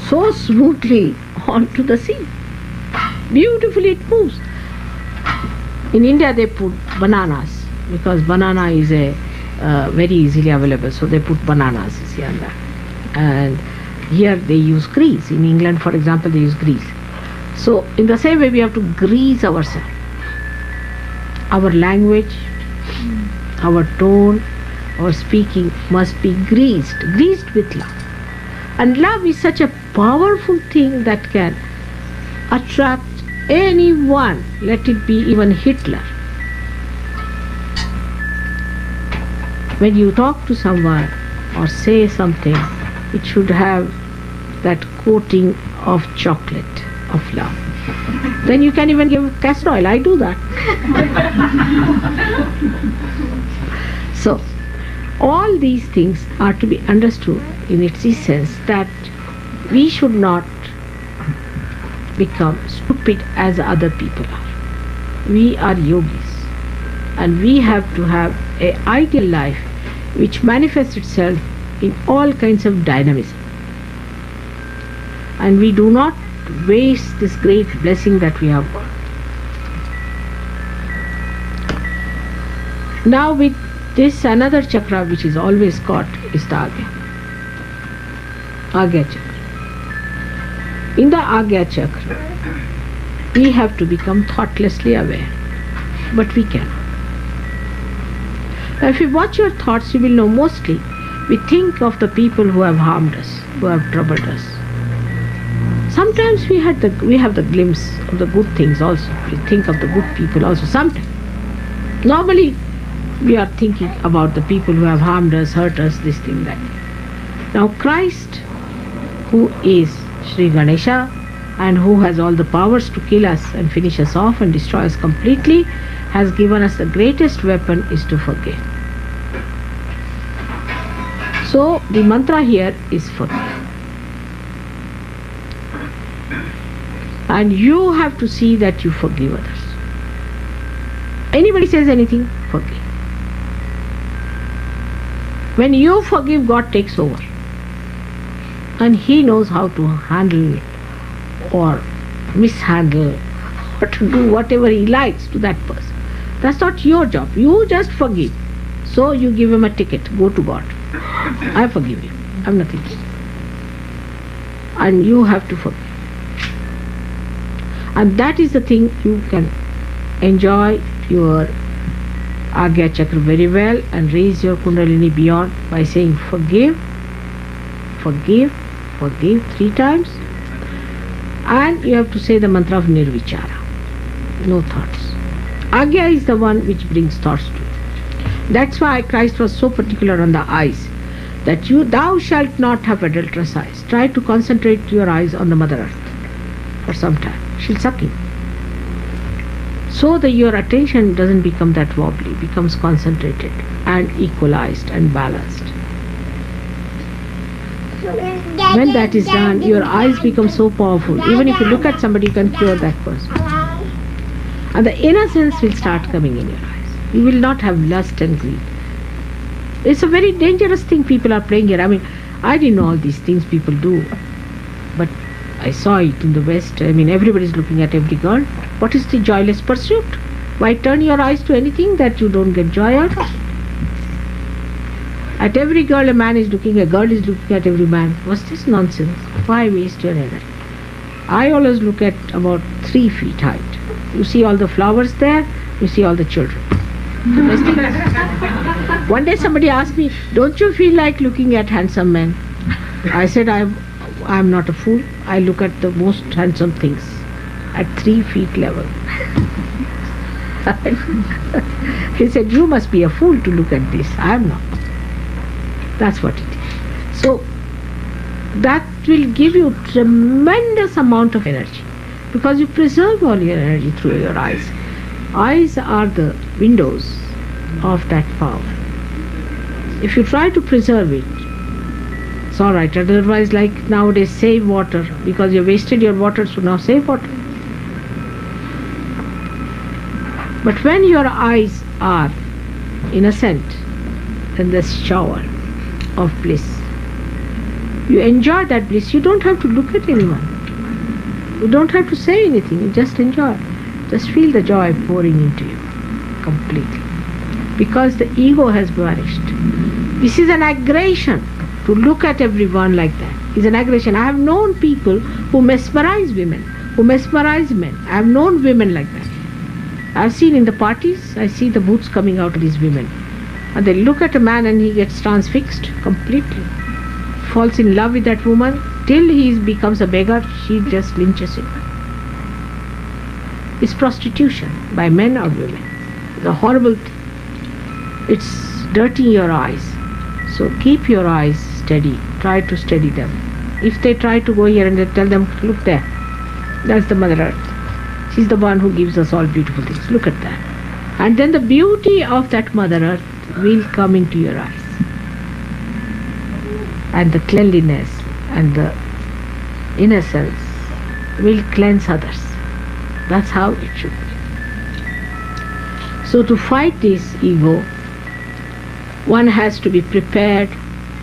so smoothly onto the sea. Beautifully it moves. In India they put bananas because banana is a very easily available, so they put bananas, you see, on that. And here they use grease. In England, for example, they use grease. So in the same way we have to grease ourselves. Our language, our tone, our speaking must be greased with love. And love is such a powerful thing that can attract anyone, let it be even Hitler. When you talk to someone or say something, it should have that coating of chocolate, of love. Then you can even give castor oil. I do that. So, all these things are to be understood in its essence, that we should not become stupid as other people are. We are yogis and we have to have an ideal life which manifests itself in all kinds of dynamism. And we do not waste this great blessing that we have got. Now with this, another chakra which is always caught is the Agya chakra. In the Agya chakra, we have to become thoughtlessly aware, but we cannot. Now if you watch your thoughts, you will know mostly we think of the people who have harmed us, who have troubled us. Sometimes we have the glimpse of the good things also. We think of the good people also sometimes. Normally we are thinking about the people who have harmed us, hurt us, this thing, that. Now Christ, who is Sri Ganesha and who has all the powers to kill us and finish us off and destroy us completely, has given us the greatest weapon is to forgive. So the mantra here is forgive. And you have to see that you forgive others. Anybody says anything, forgive. When you forgive, God takes over. And He knows how to handle or mishandle or to do whatever He likes to that person. That's not your job. You just forgive. So you give him a ticket. Go to God. I forgive you. I have nothing to say. And you have to forgive. And that is the thing you can enjoy your Agya Chakra very well and raise your Kundalini beyond by saying forgive, forgive, forgive 3 times. And you have to say the mantra of Nirvichara. No thoughts. Agya is the one which brings thoughts to you. That's why Christ was so particular on the eyes. That thou shalt not have adulterous eyes. Try to concentrate your eyes on the Mother Earth for some time. She'll suck in. So that your attention doesn't become that wobbly, becomes concentrated and equalized and balanced. When that is done, your eyes become so powerful. Even if you look at somebody, you can cure that person. And the innocence will start coming in your eyes. You will not have lust and greed. It's a very dangerous thing people are playing here. I mean, I didn't know all these things people do. But I saw it in the West. I mean, everybody's looking at every girl. What is the joyless pursuit? Why turn your eyes to anything that you don't get joy out of? At every girl a man is looking, a girl is looking at every man. What's this nonsense? Why waste your energy? I always look at about 3 feet height. You see all the flowers there, you see all the children. One day somebody asked me, don't you feel like looking at handsome men? I said, I'm not a fool. I look at the most handsome things at 3 feet level. He said, you must be a fool to look at this. I am not. That's what it is. So that will give you tremendous amount of energy because you preserve all your energy through your eyes. Eyes are the windows of that power. If you try to preserve it, it's alright. Otherwise, like nowadays, save water because you wasted your water, so now save water. But when your eyes are innocent in this shower of bliss, you enjoy that bliss. You don't have to look at anyone. You don't have to say anything. You just enjoy. Just feel the joy pouring into you completely. Because the ego has vanished. This is an aggression to look at everyone like that. It's an aggression. I have known people who mesmerize women, who mesmerize men. I have known women like that. I've seen in the parties, I see the boots coming out of these women. And they look at a man and he gets transfixed completely. Falls in love with that woman. Till he becomes a beggar, she just lynches him. It's prostitution by men or women. It's a horrible thing. It's dirtying your eyes. So keep your eyes steady. Try to steady them. If they try to go here and they tell them, look there, that's the Mother Earth. She's the one who gives us all beautiful things. Look at that. And then the beauty of that Mother Earth will come into your eyes. And the cleanliness and the innocence will cleanse others. That's how it should be. So to fight this ego, one has to be prepared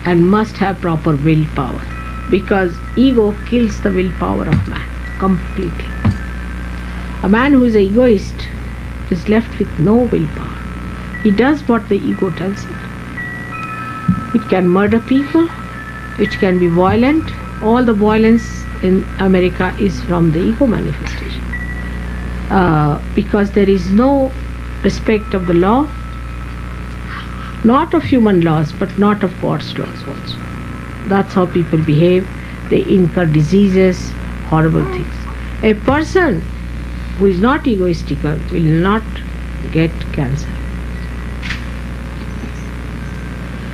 and must have proper willpower, because ego kills the willpower of man completely. A man who is an egoist is left with no willpower. He does what the ego tells him. It can murder people, it can be violent. All the violence in America is from the ego manifestation. Because there is no respect of the law, not of human laws, but not of God's laws also. That's how people behave. They incur diseases, horrible things. A person who is not egoistical will not get cancer.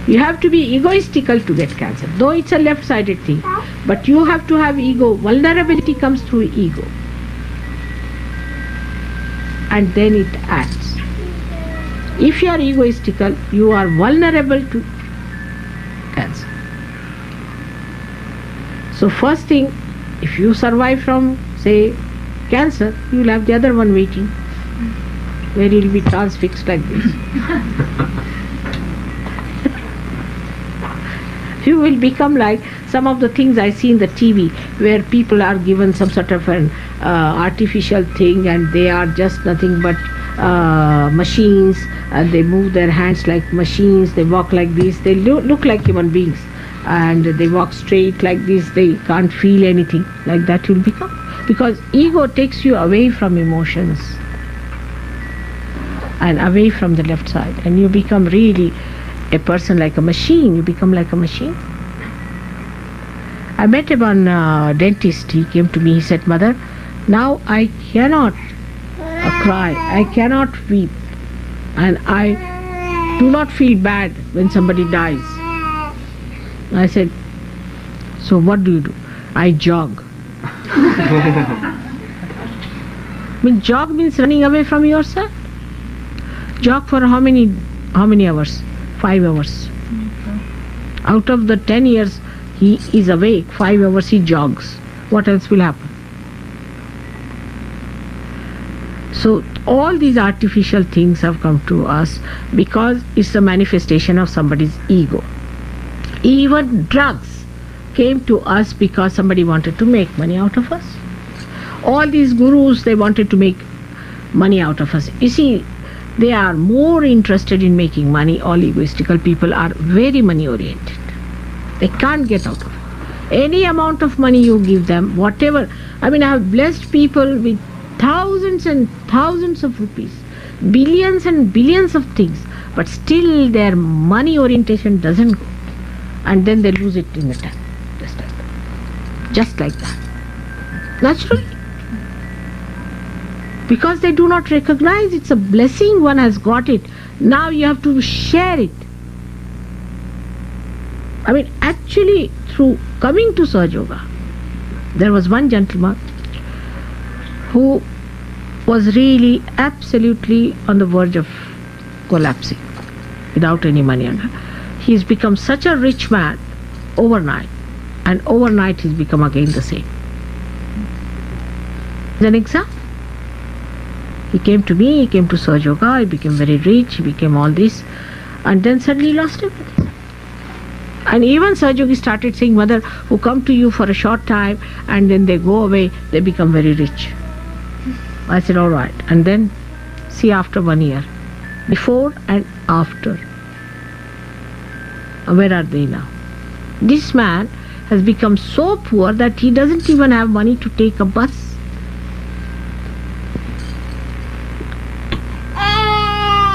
You have to be egoistical to get cancer, though it's a left-sided thing. But you have to have ego. Vulnerability comes through ego. And then it acts. If you are egoistical, you are vulnerable to cancer. So first thing, if you survive from, say, cancer, you will have the other one waiting, where you will be transfixed like this. You will become like some of the things I see in the TV, where people are given some sort of an artificial thing, and they are just nothing but machines, and they move their hands like machines, they walk like this, they look like human beings, and they walk straight like this, they can't feel anything. Like that you'll become, because ego takes you away from emotions and away from the left side, and you become really a person like a machine. You become like a machine. I met one dentist. He came to me, he said, "Mother, now I cannot cry, I cannot weep, and I do not feel bad when somebody dies." I said, "So what do you do?" "I jog." Jog means running away from yourself. Jog for how many hours? 5 hours. Out of the 10 years he is awake, 5 hours he jogs. What else will happen? So all these artificial things have come to us because it's a manifestation of somebody's ego. Even drugs came to us because somebody wanted to make money out of us. All these gurus, they wanted to make money out of us. You see, they are more interested in making money. All egoistical people are very money oriented. They can't get out of it. Any amount of money you give them, whatever. I have blessed people with thousands and thousands of rupees, billions and billions of things, but still their money orientation doesn't go. And then they lose it in a time. Just like that. Naturally. Because they do not recognize it's a blessing, one has got it. Now you have to share it. Actually, through coming to Sahaja Yoga, there was one gentleman who was really absolutely on the verge of collapsing without any money. He's become such a rich man overnight, and overnight he's become again the same. An example. He came to me, he came to Sahaja Yoga, he became very rich, he became all this, and then suddenly lost everything. And even Sahaja Yogi started saying, "Mother, who come to you for a short time and then they go away, they become very rich." I said, "All right." And then see, after 1 year, before and after, where are they now? This man has become so poor that he doesn't even have money to take a bus.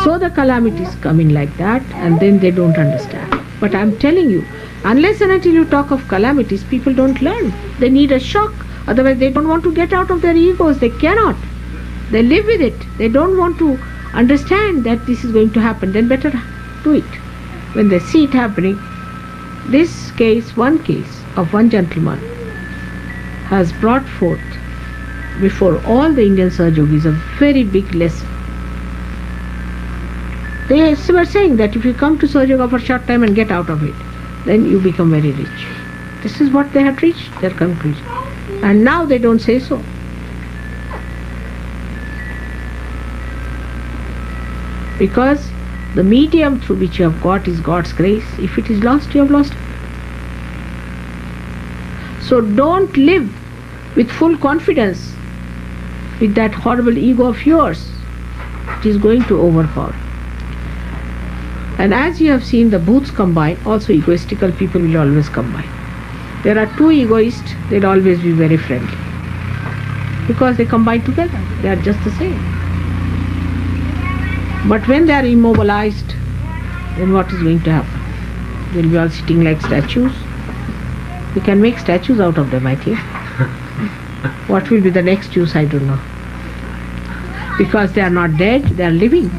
So the calamities come in like that, and then they don't understand. But I'm telling you, unless and until you talk of calamities, people don't learn. They need a shock. Otherwise they don't want to get out of their egos. They cannot. They live with it. They don't want to understand that this is going to happen. Then better do it. When they see it happening, this case, one case of one gentleman has brought forth before all the Indian Sahaja Yogis a very big lesson. They were saying that if you come to Sahaja Yoga for a short time and get out of it, then you become very rich. This is what they had reached, their conclusion. And now they don't say so. Because the medium through which you have got is God's grace. If it is lost, you have lost it. So don't live with full confidence with that horrible ego of yours. It is going to overpower. And as you have seen the booths combine, also egoistical people will always combine. There are two egoists, they'll always be very friendly. Because they combine together, they are just the same. But when they are immobilized, then what is going to happen? They'll be all sitting like statues. We can make statues out of them, I think. What will be the next use, I don't know. Because they are not dead, they are living.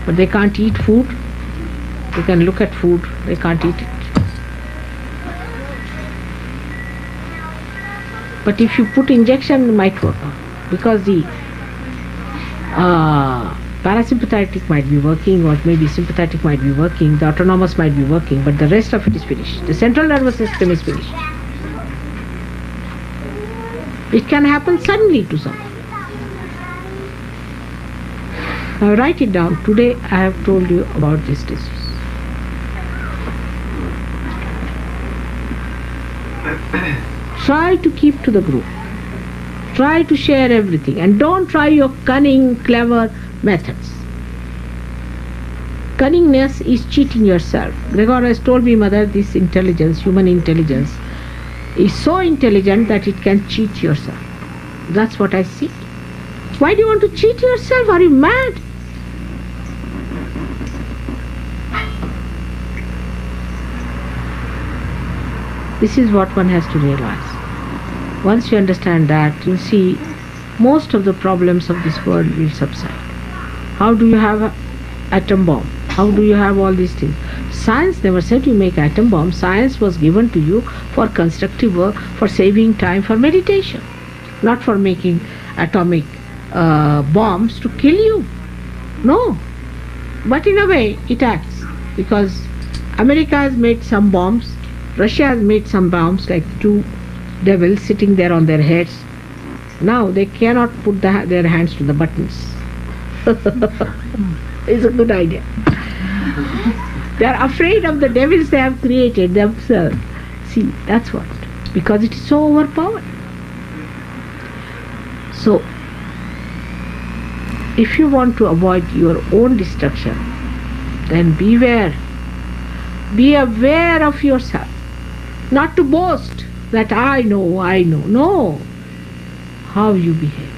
But they can't eat food. They can look at food, they can't eat it. But if you put injection, it might work out. Because the parasympathetic might be working, or maybe sympathetic might be working, the autonomous might be working, but the rest of it is finished. The central nervous system is finished. It can happen suddenly to someone. Now write it down. Today I have told you about this disease. Try to keep to the group. Try to share everything and don't try your cunning, clever methods. Cunningness is cheating yourself. Gregor has told me, Mother, this intelligence, human intelligence, is so intelligent that it can cheat yourself. That's what I see. Why do you want to cheat yourself? Are you mad? This is what one has to realize. Once you understand that, you'll see most of the problems of this world will subside. How do you have an atom bomb? How do you have all these things? Science never said you make atom bomb. Science was given to you for constructive work, for saving time, for meditation, not for making atomic bombs to kill you. No. But in a way, it acts, because America has made some bombs, Russia has made some bombs, like two devils sitting there on their heads. Now they cannot put their hands to the buttons. It's a good idea. They are afraid of the devils they have created themselves. See, that's what. Because it is so overpowered. So, if you want to avoid your own destruction, then beware. Be aware of yourself. Not to boast that I know. No. How you behave.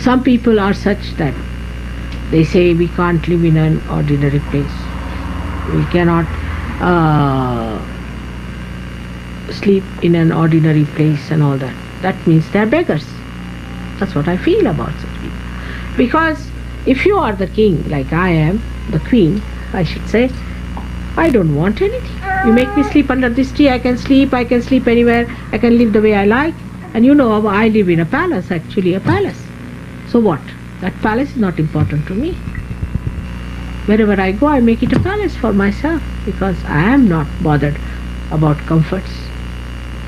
Some people are such that they say we can't live in an ordinary place. We cannot sleep in an ordinary place and all that. That means they are beggars. That's what I feel about such people. Because if you are the king, like I am, the queen, I should say, I don't want anything. You make me sleep under this tree, I can sleep anywhere, I can live the way I like. And you know, I live in a palace, actually a palace. So what? That palace is not important to me. Wherever I go, I make it a palace for myself, because I am not bothered about comforts.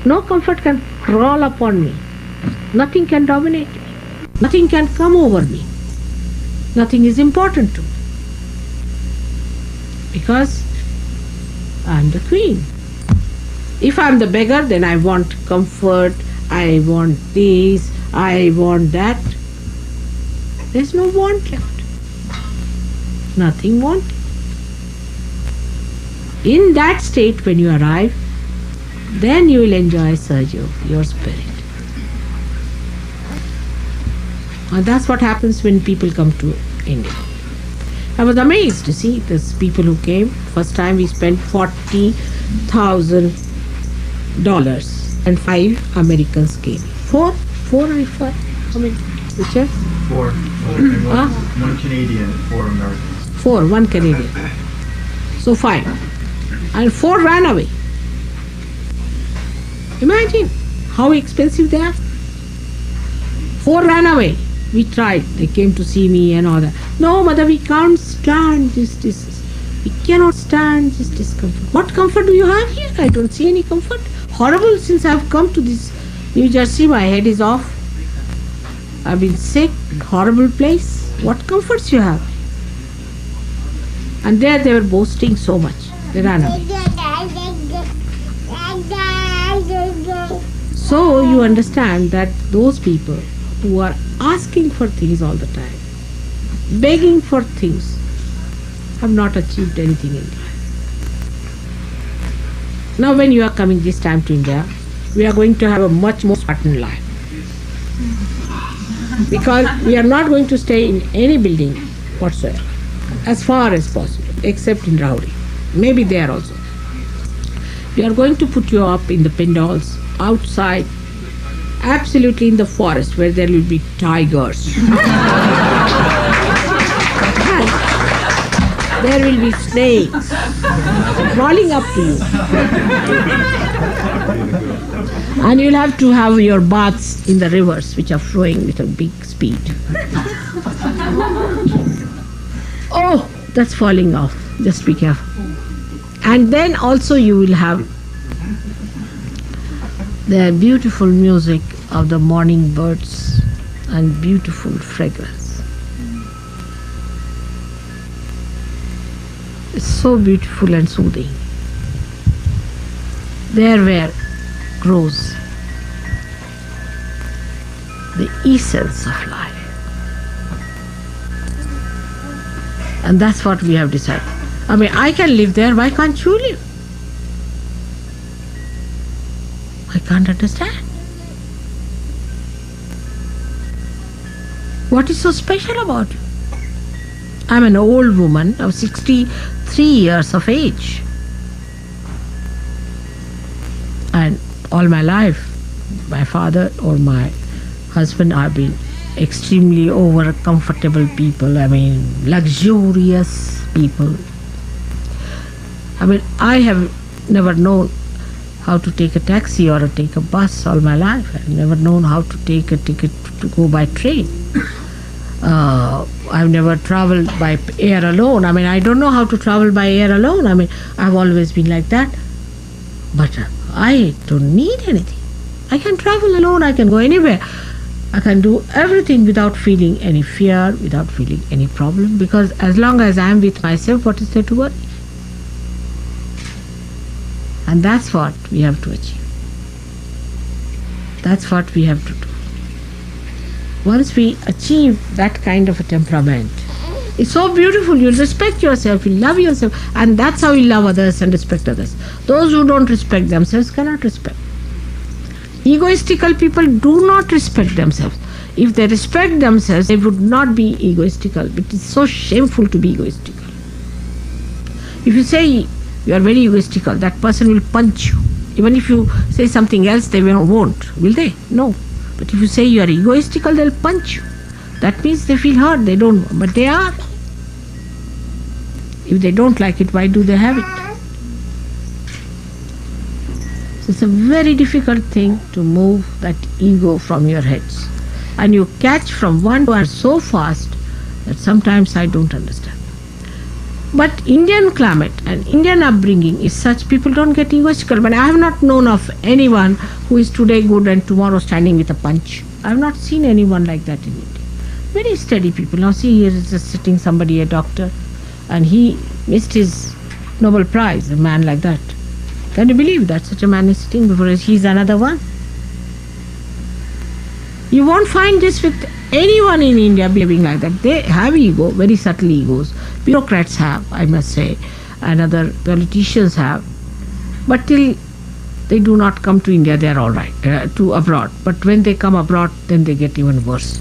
No comfort can crawl upon me. Nothing can dominate me. Nothing can come over me. Nothing is important to me. Because I am the queen. If I am the beggar, then I want comfort, I want this, I want that. There is no want left. Nothing wanted. In that state, when you arrive, then you will enjoy Sergio, your spirit. And that's what happens when people come to India. I was amazed to see these people who came. First time we spent $40,000 and 5 Americans came. Four or five? How many? Which are? 4. One Canadian, 4 Americans. 4, 1 Canadian. So 5. And 4 ran away. Imagine how expensive they are. 4 ran away. We tried. They came to see me and all that. No, Mother, we can't stand this. We cannot stand this discomfort. What comfort do you have here? I don't see any comfort. Horrible, since I have come to this New Jersey, my head is off. I've been sick, horrible place. What comforts you have? And there they were boasting so much. They ran away. So you understand that those people who are asking for things all the time, begging for things, have not achieved anything in life. Now when you are coming this time to India, we are going to have a much more Spartan life. Because we are not going to stay in any building whatsoever, as far as possible, except in Rauri. Maybe there also. We are going to put you up in the pandals, outside, absolutely in the forest, where there will be tigers. There will be snakes crawling up to you. And you'll have to have your baths in the rivers, which are flowing with a big speed. Oh, that's falling off. Just be careful. And then also you will have the beautiful music of the morning birds and beautiful fragrance. It's so beautiful and soothing. there where grows the essence of life. And that's what we have decided. I mean, I can live there, why can't you live? I can't understand. What is so special about you? I'm an old woman of 63 years of age. And all my life, my father or my husband have been extremely over comfortable people. I mean, luxurious people. I mean, I have never known how to take a taxi or take a bus all my life. I've never known how to take a ticket to go by train. I've never traveled by air alone. I mean, I don't know how to travel by air alone. I mean, I've always been like that. But I don't need anything. I can travel alone. I can go anywhere. I can do everything without feeling any fear, without feeling any problem. Because as long as I am with myself, what is there to worry? And that's what we have to achieve. That's what we have to do. Once we achieve that kind of a temperament, it's so beautiful. You'll respect yourself, you'll love yourself, and that's how you love others and respect others. Those who don't respect themselves cannot respect. Egoistical people do not respect themselves. If they respect themselves, they would not be egoistical. It is so shameful to be egoistical. If you say you are very egoistical, that person will punch you. Even if you say something else, they won't, will they? No. But if you say you are egoistical, they'll punch you. That means they feel hurt, they don't, but they are. If they don't like it, why do they have it? So it's a very difficult thing to move that ego from your heads. And you catch from one to another so fast that sometimes I don't understand. But Indian climate and Indian upbringing is such, people don't get egoistical. But I have not known of anyone who is today good and tomorrow standing with a punch. I have not seen anyone like that in India. Very steady people. Now see, here is just sitting somebody, a doctor, and he missed his Nobel Prize, a man like that. Can you believe that such a man is sitting before us? He's another one. You won't find this with anyone in India behaving like that. They have ego, very subtle egos. Bureaucrats have, I must say, and other politicians have. But till they do not come to India, they are all right, to abroad. But when they come abroad, then they get even worse.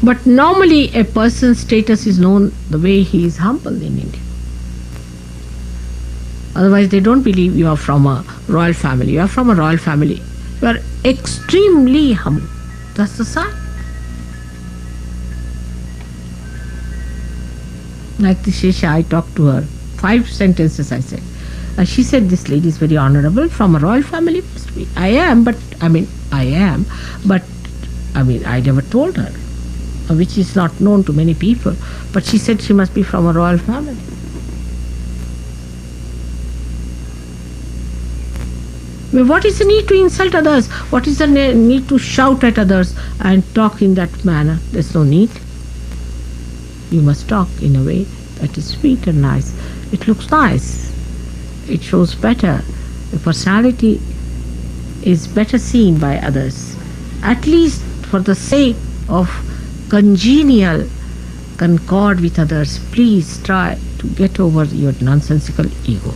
But normally a person's status is known the way he is humble in India. Otherwise they don't believe you are from a royal family. You are from a royal family. You are extremely humble. That's the sign. Like the Shesha, I talked to her. 5 sentences I said. She said, this lady is very honorable, from a royal family. Must be. I am, but I never told her, which is not known to many people. But she said she must be from a royal family. Well, what is the need to insult others? What is the need to shout at others and talk in that manner? There's no need. You must talk in a way that is sweet and nice. It looks nice. It shows better. The personality is better seen by others. At least for the sake of congenial concord with others, please try to get over your nonsensical ego.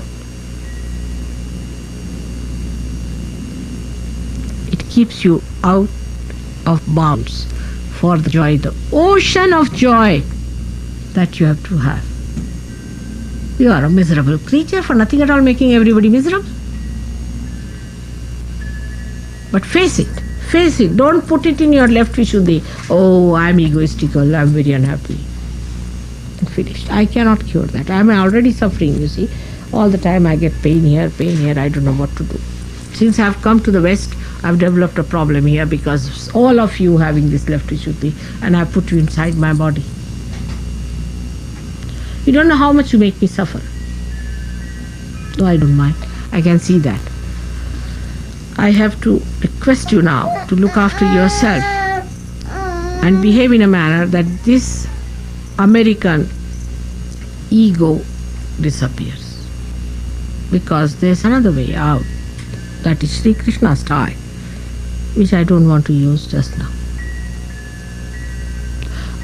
It keeps you out of bounds for the joy, the ocean of joy that you have to have. You are a miserable creature for nothing at all, making everybody miserable. But face it, don't put it in your left Vishuddhi. Oh, I'm egoistical, I'm very unhappy. And finished. I cannot cure that. I'm already suffering, you see. All the time I get pain here, I don't know what to do. Since I've come to the West, I've developed a problem here because all of you having this left Vishuddhi, and I've put you inside my body. You don't know how much you make me suffer. No, I don't mind. I can see that. I have to request you now to look after yourself and behave in a manner that this American ego disappears. because there's another way out. That is Sri Krishna style, which I don't want to use just now.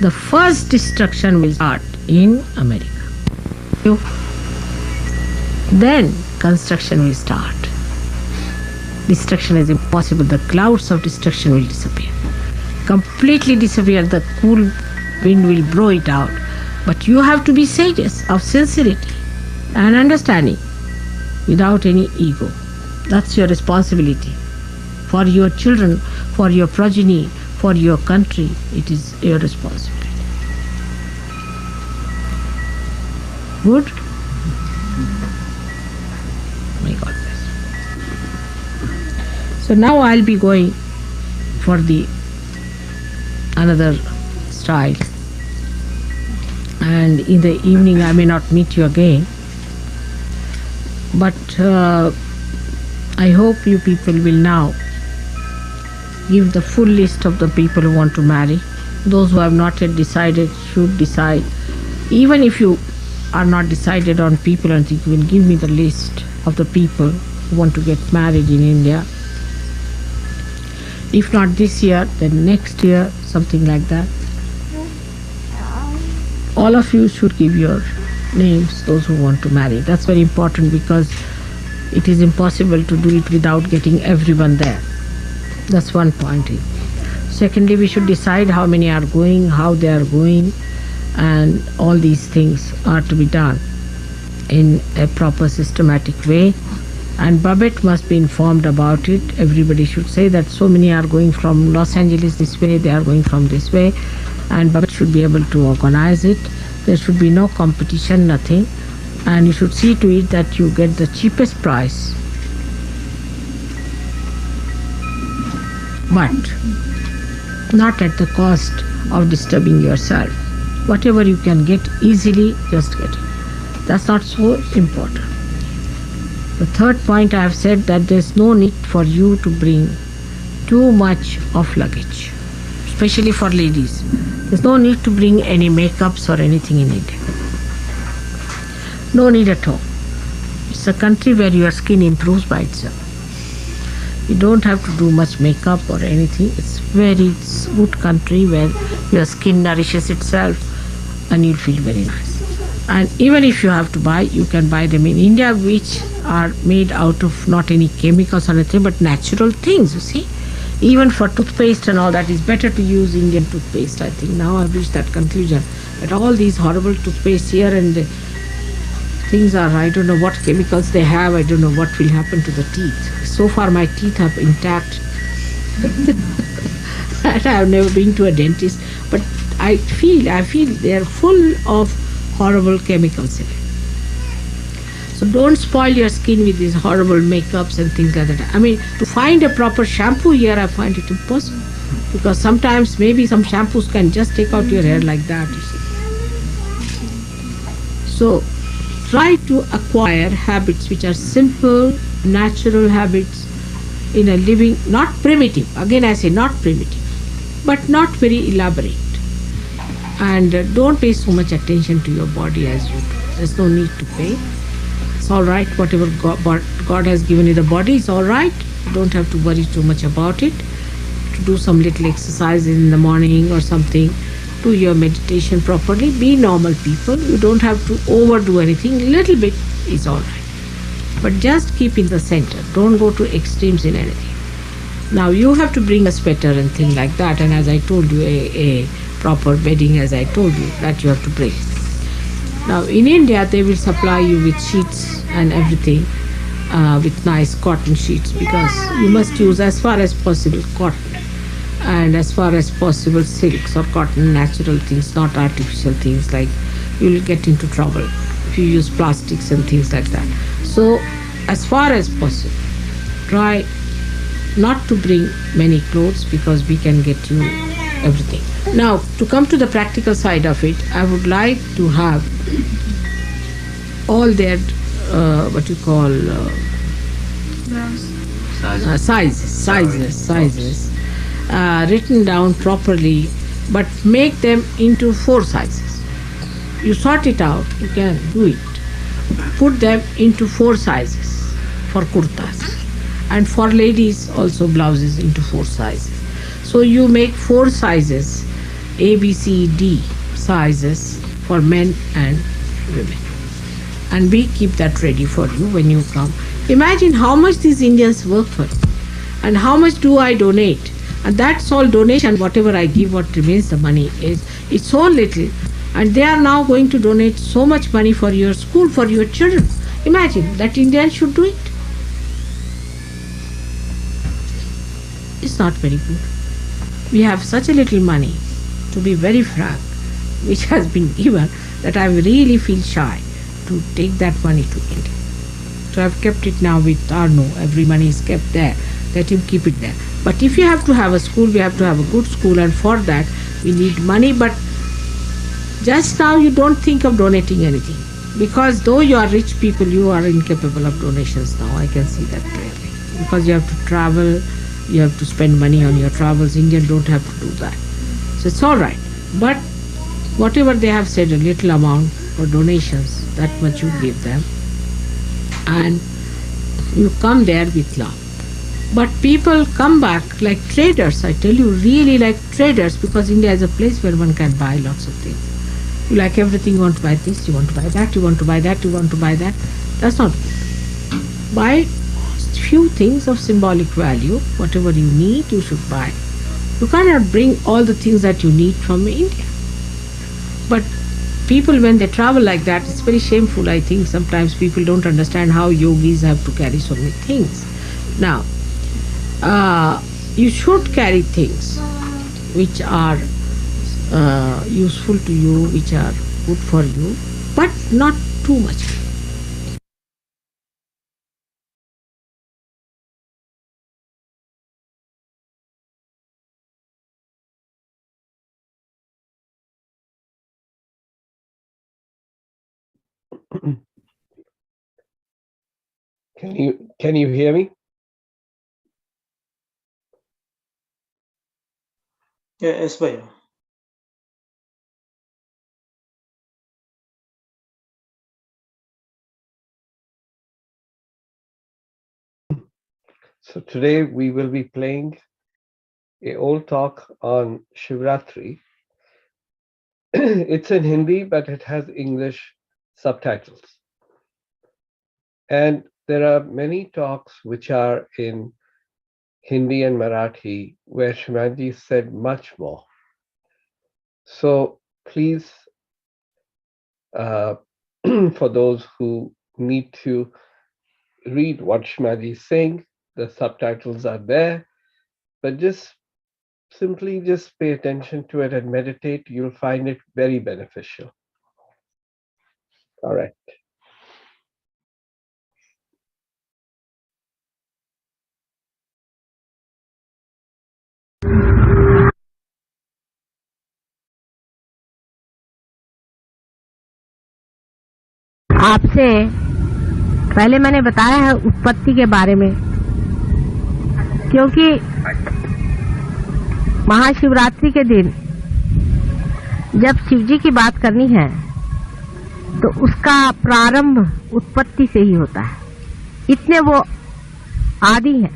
The first destruction will start in America. Then construction will start. Destruction is impossible. The clouds of destruction will disappear. Completely disappear. The cool wind will blow it out. But you have to be sages of sincerity and understanding without any ego. That's your responsibility. For your children, for your progeny, for your country, it is your responsibility. Good? May God bless. So now I'll be going for the another style, and in the evening I may not meet you again, but I hope you people will now give the full list of the people who want to marry. Those who have not yet decided should decide. Even if you are not decided on people, and you will give me the list of the people who want to get married in India. If not this year, then next year, something like that. All of you should give your names, those who want to marry. That's very important, because it is impossible to do it without getting everyone there. That's one point. Secondly, we should decide how many are going, how they are going, and all these things are to be done in a proper systematic way. And Babette must be informed about it. Everybody should say that so many are going from Los Angeles this way, they are going from this way, and Babette should be able to organize it. There should be no competition, nothing, and you should see to it that you get the cheapest price, but not at the cost of disturbing yourself. Whatever you can get easily, just get it. That's not so important. The third point, I have said that there's no need for you to bring too much of luggage, especially for ladies. There's no need to bring any makeups or anything in India. No need at all. It's a country where your skin improves by itself. You don't have to do much makeup or anything. It's a good country where your skin nourishes itself and you'll feel very nice. And even if you have to buy, you can buy them in India, which are made out of not any chemicals or anything, but natural things, you see. Even for toothpaste and all that, it's better to use Indian toothpaste, I think. Now I've reached that conclusion. But all these horrible toothpaste here and things are, I don't know what chemicals they have, I don't know what will happen to the teeth. So far my teeth are intact. And I've never been to a dentist, but I feel they are full of horrible chemicals in it. So don't spoil your skin with these horrible makeups and things like that. I mean, to find a proper shampoo here, I find it impossible, because sometimes maybe some shampoos can just take out your hair like that, you see. So try to acquire habits which are simple, natural habits in a living, not primitive. Again I say not primitive, but not very elaborate. And don't pay so much attention to your body as you do. There's no need to pay. It's all right, whatever God has given you the body, it's all right. You don't have to worry too much about it. To do some little exercises in the morning or something, do your meditation properly, be normal people. You don't have to overdo anything. Little bit is all right. But just keep in the center. Don't go to extremes in anything. Now you have to bring a sweater and things like that, and as I told you, a proper bedding, as I told you, that you have to bring. Now in India they will supply you with sheets and everything, with nice cotton sheets, because you must use as far as possible cotton, and as far as possible silks or cotton, natural things, not artificial things, like you will get into trouble if you use plastics and things like that. So as far as possible, try not to bring many clothes, because we can get you everything. Now, to come to the practical side of it, I would like to have all their sizes written down properly, but make them into 4 sizes. You sort it out, you can do it. put them into 4 sizes for kurtas, and for ladies also blouses into 4 sizes. So you make 4 sizes, A, B, C, D sizes for men and women. And we keep that ready for you when you come. Imagine how much these Indians work for you and how much do I donate. And that's all donation, whatever I give, what remains the money is, it's so little. And they are now going to donate so much money for your school, for your children. Imagine that Indians should do it. It's not very good. We have such a little money, to be very frank, which has been given, that I really feel shy to take that money to India. So I've kept it now with Arno. Every money is kept there. Let him keep it there. But if you have to have a school, we have to have a good school, and for that we need money. But just now you don't think of donating anything, because though you are rich people, you are incapable of donations now. I can see that clearly. Because you have to travel, you have to spend money on your travels. Indians don't have to do that. So it's all right. But whatever they have said, a little amount for donations, that much you give them. And you come there with love. But people come back like traders, I tell you, really like traders, because India is a place where one can buy lots of things. You like everything, you want to buy this, you want to buy that, you want to buy that, you want to buy that. That's not good. Buy few things of symbolic value. Whatever you need, you should buy. You cannot bring all the things that you need from India. But people, when they travel like that, it's very shameful, I think. Sometimes people don't understand how yogis have to carry so many things. Now, you should carry things which are useful to you, which are good for you, but not too much. Can you hear me? Yes, Bhaiya. So today we will be playing a old talk on Shivratri. It's in Hindi, but it has English subtitles. And there are many talks which are in Hindi and Marathi where Shrimanji said much more. So please, for those who need to read what Shrimanji is saying, the subtitles are there, but simply pay attention to it and meditate. You'll find it very beneficial. All right. आपसे पहले मैंने बताया है उत्पत्ति के बारे में, क्योंकि महाशिवरात्रि के दिन जब शिवजी की बात करनी है तो उसका प्रारंभ उत्पत्ति से ही होता है। इतने वो आदि हैं।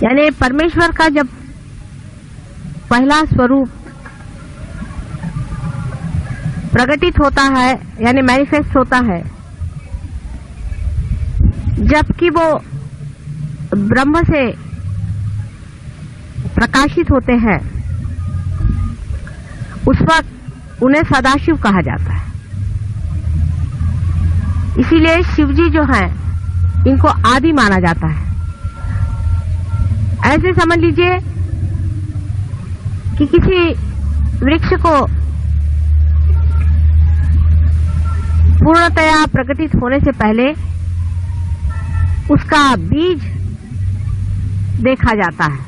यानी परमेश्वर का जब पहला स्वरूप प्रकटित होता है, यानी मैनिफेस्ट होता है, जबकि वो ब्रह्म से प्रकाशित होते हैं, उस वक्त उन्हें सदाशिव कहा जाता है। इसीलिए शिवजी जो हैं, इनको आदि माना जाता है। ऐसे समझ लीजिए कि किसी वृक्ष को पूर्णतया प्रकटित होने से पहले उसका बीज देखा जाता है,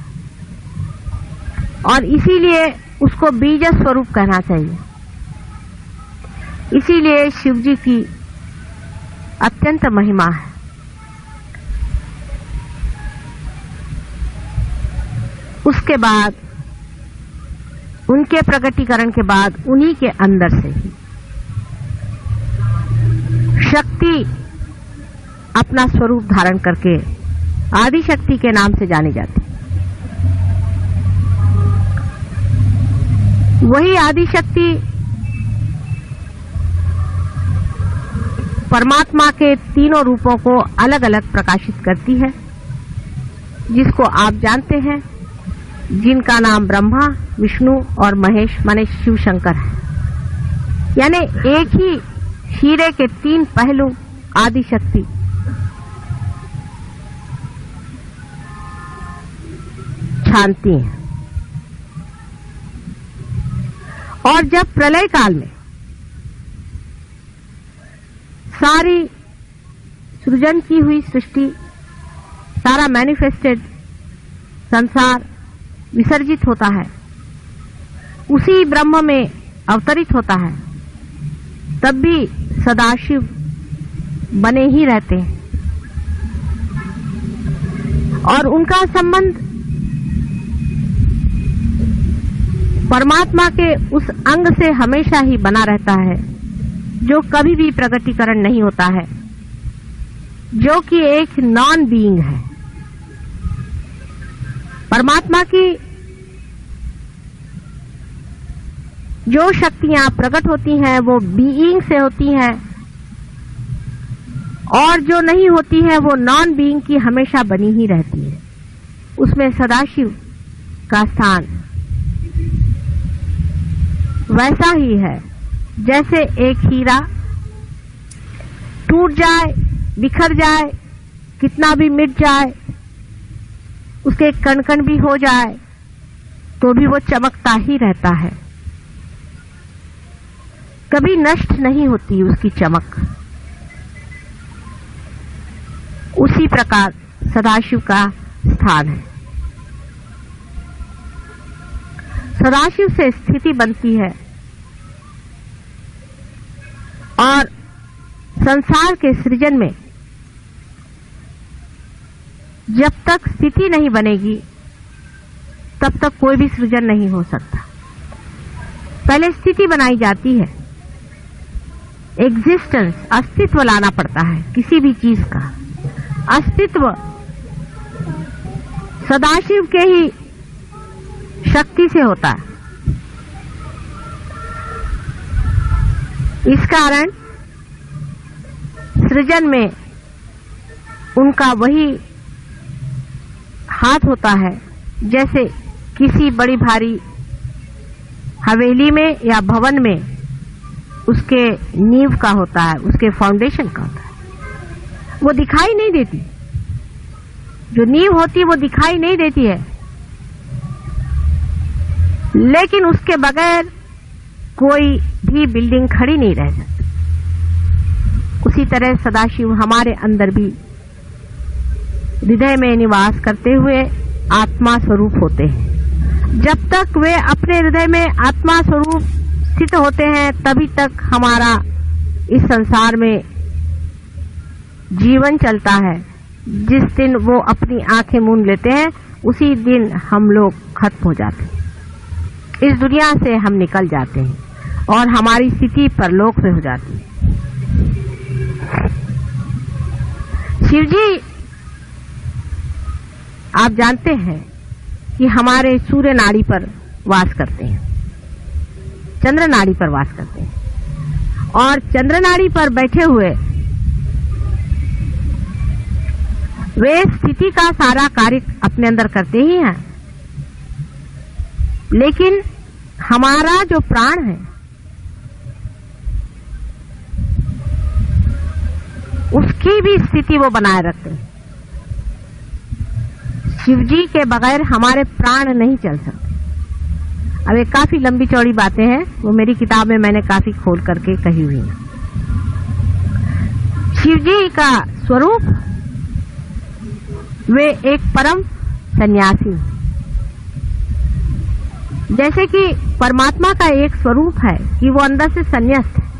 और इसीलिए उसको बीज स्वरूप कहना चाहिए। इसीलिए शिवजी की अत्यंत महिमा है। उसके बाद उनके प्रकटीकरण के बाद उन्हीं के अंदर से ही शक्ति अपना स्वरूप धारण करके आदि शक्ति के नाम से जानी जाती। वही आदि शक्ति परमात्मा के तीनों रूपों को अलग अलग प्रकाशित करती है, जिसको आप जानते हैं, जिनका नाम ब्रह्मा, विष्णु और महेश माने शिव शंकर है। यानी एक ही हीरे के तीन पहलू आदि शक्ति छानती हैं। और जब प्रलय काल में सारी सृजन की हुई सृष्टि, सारा मैनिफेस्टेड संसार विसर्जित होता है, उसी ब्रह्म में अवतरित होता है, तब भी सदाशिव बने ही रहते हैं और उनका संबंध परमात्मा के उस अंग से हमेशा ही बना रहता है जो कभी भी प्रकटीकरण नहीं होता है, जो कि एक नॉन बीइंग है। परमात्मा की जो शक्तियां प्रकट होती हैं वो बीइंग से होती हैं और जो नहीं होती है वो नॉन बीइंग की हमेशा बनी ही रहती है। उसमें सदाशिव का स्थान वैसा ही है जैसे एक हीरा टूट जाए, बिखर जाए, कितना भी मिट जाए, उसके कण कण भी हो जाए तो भी वो चमकता ही रहता है, कभी नष्ट नहीं होती उसकी चमक। उसी प्रकार सदाशिव का स्थान है। सदाशिव से स्थिति बनती है और संसार के सृजन में जब तक स्थिति नहीं बनेगी तब तक कोई भी सृजन नहीं हो सकता। पहले स्थिति बनाई जाती है, एग्जिस्टेंस, अस्तित्व लाना पड़ता है किसी भी चीज का। अस्तित्व सदाशिव के ही शक्ति से होता है। इस कारण सृजन में उनका वही हाथ होता है जैसे किसी बड़ी भारी हवेली में या भवन में उसके नींव का होता है, उसके फाउंडेशन का होता है। वो दिखाई नहीं देती, जो नींव होती है वो दिखाई नहीं देती है, लेकिन उसके बगैर कोई भी बिल्डिंग खड़ी नहीं रह सकती। उसी तरह सदाशिव हमारे अंदर भी हृदय में निवास करते हुए आत्मा स्वरूप होते हैं। जब तक वे अपने हृदय में आत्मा स्वरूप स्थित होते हैं तभी तक हमारा इस संसार में जीवन चलता है। जिस दिन वो अपनी आंखें मूंद लेते हैं उसी दिन हम लोग खत्म हो जाते हैं, इस दुनिया से हम निकल जाते हैं और हमारी स्थिति परलोक में हो जाती है। शिवजी आप जानते हैं कि हमारे सूर्य नाड़ी पर वास करते हैं, चंद्र नाड़ी पर वास करते हैं और चंद्र नाड़ी पर बैठे हुए वे स्थिति का सारा कार्य अपने अंदर करते ही हैं, लेकिन हमारा जो प्राण है उसकी भी स्थिति वो बनाए रखते हैं। शिवजी के बगैर हमारे प्राण नहीं चल सकते। अब ये काफी लंबी चौड़ी बातें हैं, वो मेरी किताब में मैंने काफी खोल करके कही हुई है। शिवजी का स्वरूप, वे एक परम सन्यासी, जैसे कि परमात्मा का एक स्वरूप है कि वो अंदर से संन्यास्त है।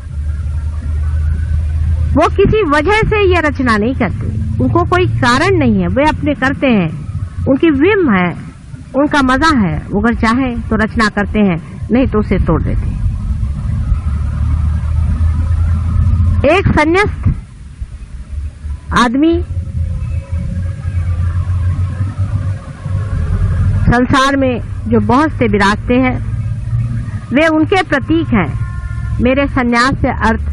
वो किसी वजह से ये रचना नहीं करते, उनको कोई कारण नहीं है, वे अपने करते हैं, उनकी विम है, उनका मजा है, वो अगर चाहे तो रचना करते हैं, नहीं तो उसे तोड़ देते। एक संन्यास्त आदमी संसार में जो बहुत से विराजते हैं वे उनके प्रतीक हैं। मेरे संन्यास से अर्थ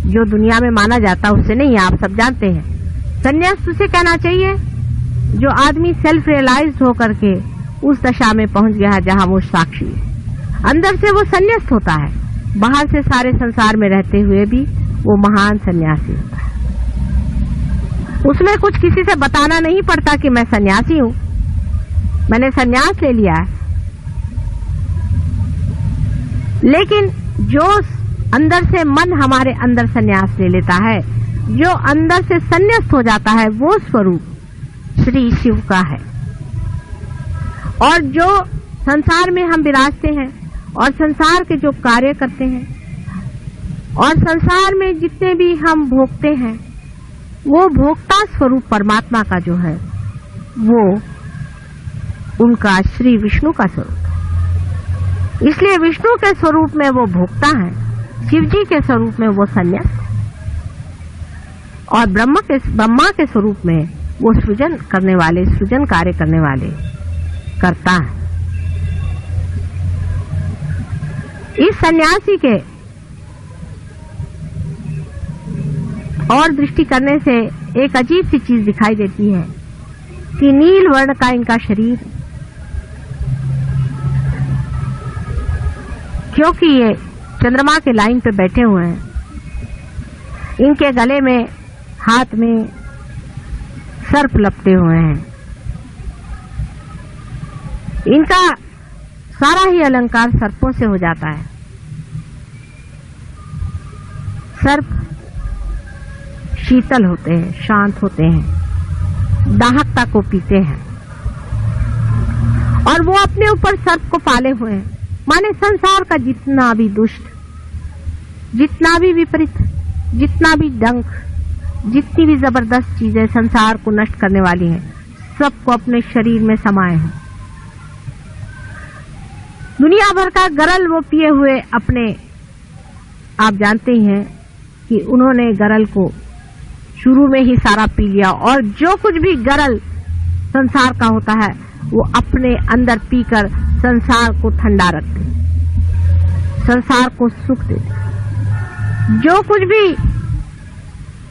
जो दुनिया में माना जाता उससे नहीं, आप सब जानते हैं। संन्यास उसे कहना चाहिए जो आदमी सेल्फ रियलाइज्ड होकर के उस दशा में पहुंच गया है जहां वो साक्षी है। अंदर से वो संन्यास्त होता है, बाहर से सारे संसार में रहते हुए भी वो महान सन्यासी होता है। उसमें कुछ किसी से बताना नहीं पड़ता कि मैं सन्यासी हूं, मैंने सन्यास ले लिया है। लेकिन जो अंदर से मन हमारे अंदर सन्यास ले लेता है, जो अंदर से संन्यास्त हो जाता है, वो स्वरूप श्री शिव का है। और जो संसार में हम विराजते हैं और संसार के जो कार्य करते हैं और संसार में जितने भी हम भोगते हैं, वो भोक्ता स्वरूप परमात्मा का जो है वो उनका श्री विष्णु का स्वरूप है। इसलिए विष्णु के स्वरूप में वो भोक्ता है, शिव जी के स्वरूप में वो संन्यास्त है और ब्रह्मा के स्वरूप में वो सृजन करने वाले, सृजन कार्य करने वाले करता है। इस सन्यासी के और दृष्टि करने से एक अजीब सी चीज दिखाई देती है कि नील वर्ण का इनका शरीर, क्योंकि ये चंद्रमा के लाइन पे बैठे हुए हैं, इनके गले में हाथ में सर्प लपटे हुए हैं। इनका सारा ही अलंकार सर्पों से हो जाता है। सर्प शीतल होते हैं, शांत होते हैं, दाहकता को पीते हैं और वो अपने ऊपर सर्प को पाले हुए हैं। माने संसार का जितना भी दुष्ट, जितना भी विपरीत, जितना भी डंक, जितनी भी जबरदस्त चीजें संसार को नष्ट करने वाली हैं, सबको अपने शरीर में समाये हैं। दुनिया भर का गरल वो पिए हुए अपने, आप जानते ही हैं कि उन्होंने गरल को शुरू में ही सारा पी लिया और जो कुछ भी गरल संसार का होता है वो अपने अंदर पीकर संसार को ठंडा रखते, संसार को सुख देते। जो कुछ भी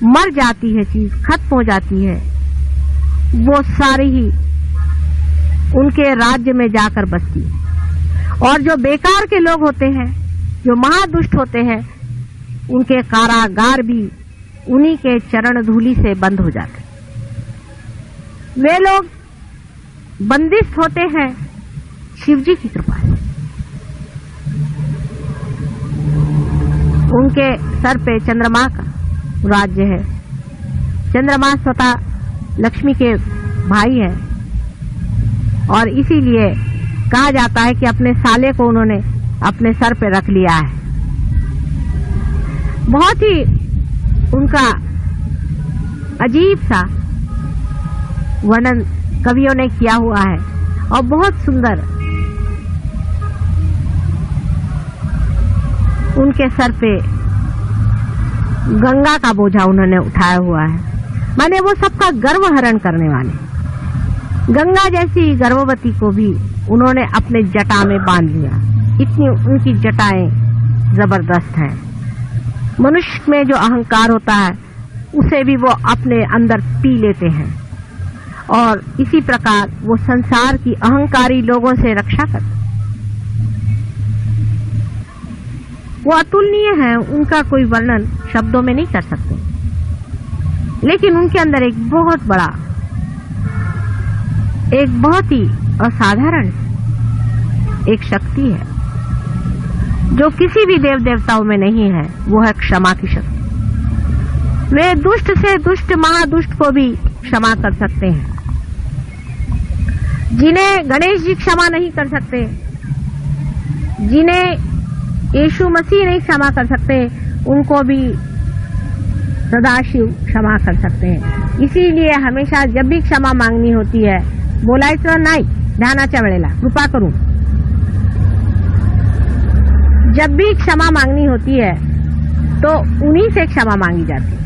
मर जाती है चीज, खत्म हो जाती है, वो सारी ही उनके राज्य में जाकर बसती है। और जो बेकार के लोग होते हैं, जो महादुष्ट होते हैं, उनके कारागार भी उन्हीं के चरण धूलि से बंद हो जाते। वे लोग बंदिश होते हैं शिव जी की कृपा से। उनके सर पे चंद्रमा का राज्य है। चंद्रमा स्वतः लक्ष्मी के भाई है और इसीलिए कहा जाता है कि अपने साले को उन्होंने अपने सर पे रख लिया है। बहुत ही उनका अजीब सा वर्णन कवियों ने किया हुआ है और बहुत सुंदर। उनके सर पे गंगा का बोझा उन्होंने उठाया हुआ है, माने वो सबका गर्व हरण करने वाले। गंगा जैसी गर्भवती को भी उन्होंने अपने जटा में बांध लिया, इतनी उनकी जटाएं जबरदस्त हैं। मनुष्य में जो अहंकार होता है उसे भी वो अपने अंदर पी लेते हैं और इसी प्रकार वो संसार की अहंकारी लोगों से रक्षा करते। वो अतुलनीय है, उनका कोई वर्णन शब्दों में नहीं कर सकते। लेकिन उनके अंदर एक बहुत बड़ा, एक बहुत ही असाधारण एक शक्ति है जो किसी भी देव देवताओं में नहीं है। वो है क्षमा की शक्ति। वे दुष्ट से दुष्ट महादुष्ट को भी क्षमा कर सकते हैं। जिन्हें गणेश जी क्षमा नहीं कर सकते, जिन्हें यीशु मसीह नहीं क्षमा कर सकते, उनको भी सदाशिव क्षमा कर सकते हैं। इसीलिए हमेशा जब भी क्षमा मांगनी होती है बोलायचं नाही, ध्यानाच्या वेळेला कृपा करून जब भी क्षमा मांगनी होती है तो उन्हीं से क्षमा मांगी जाती है,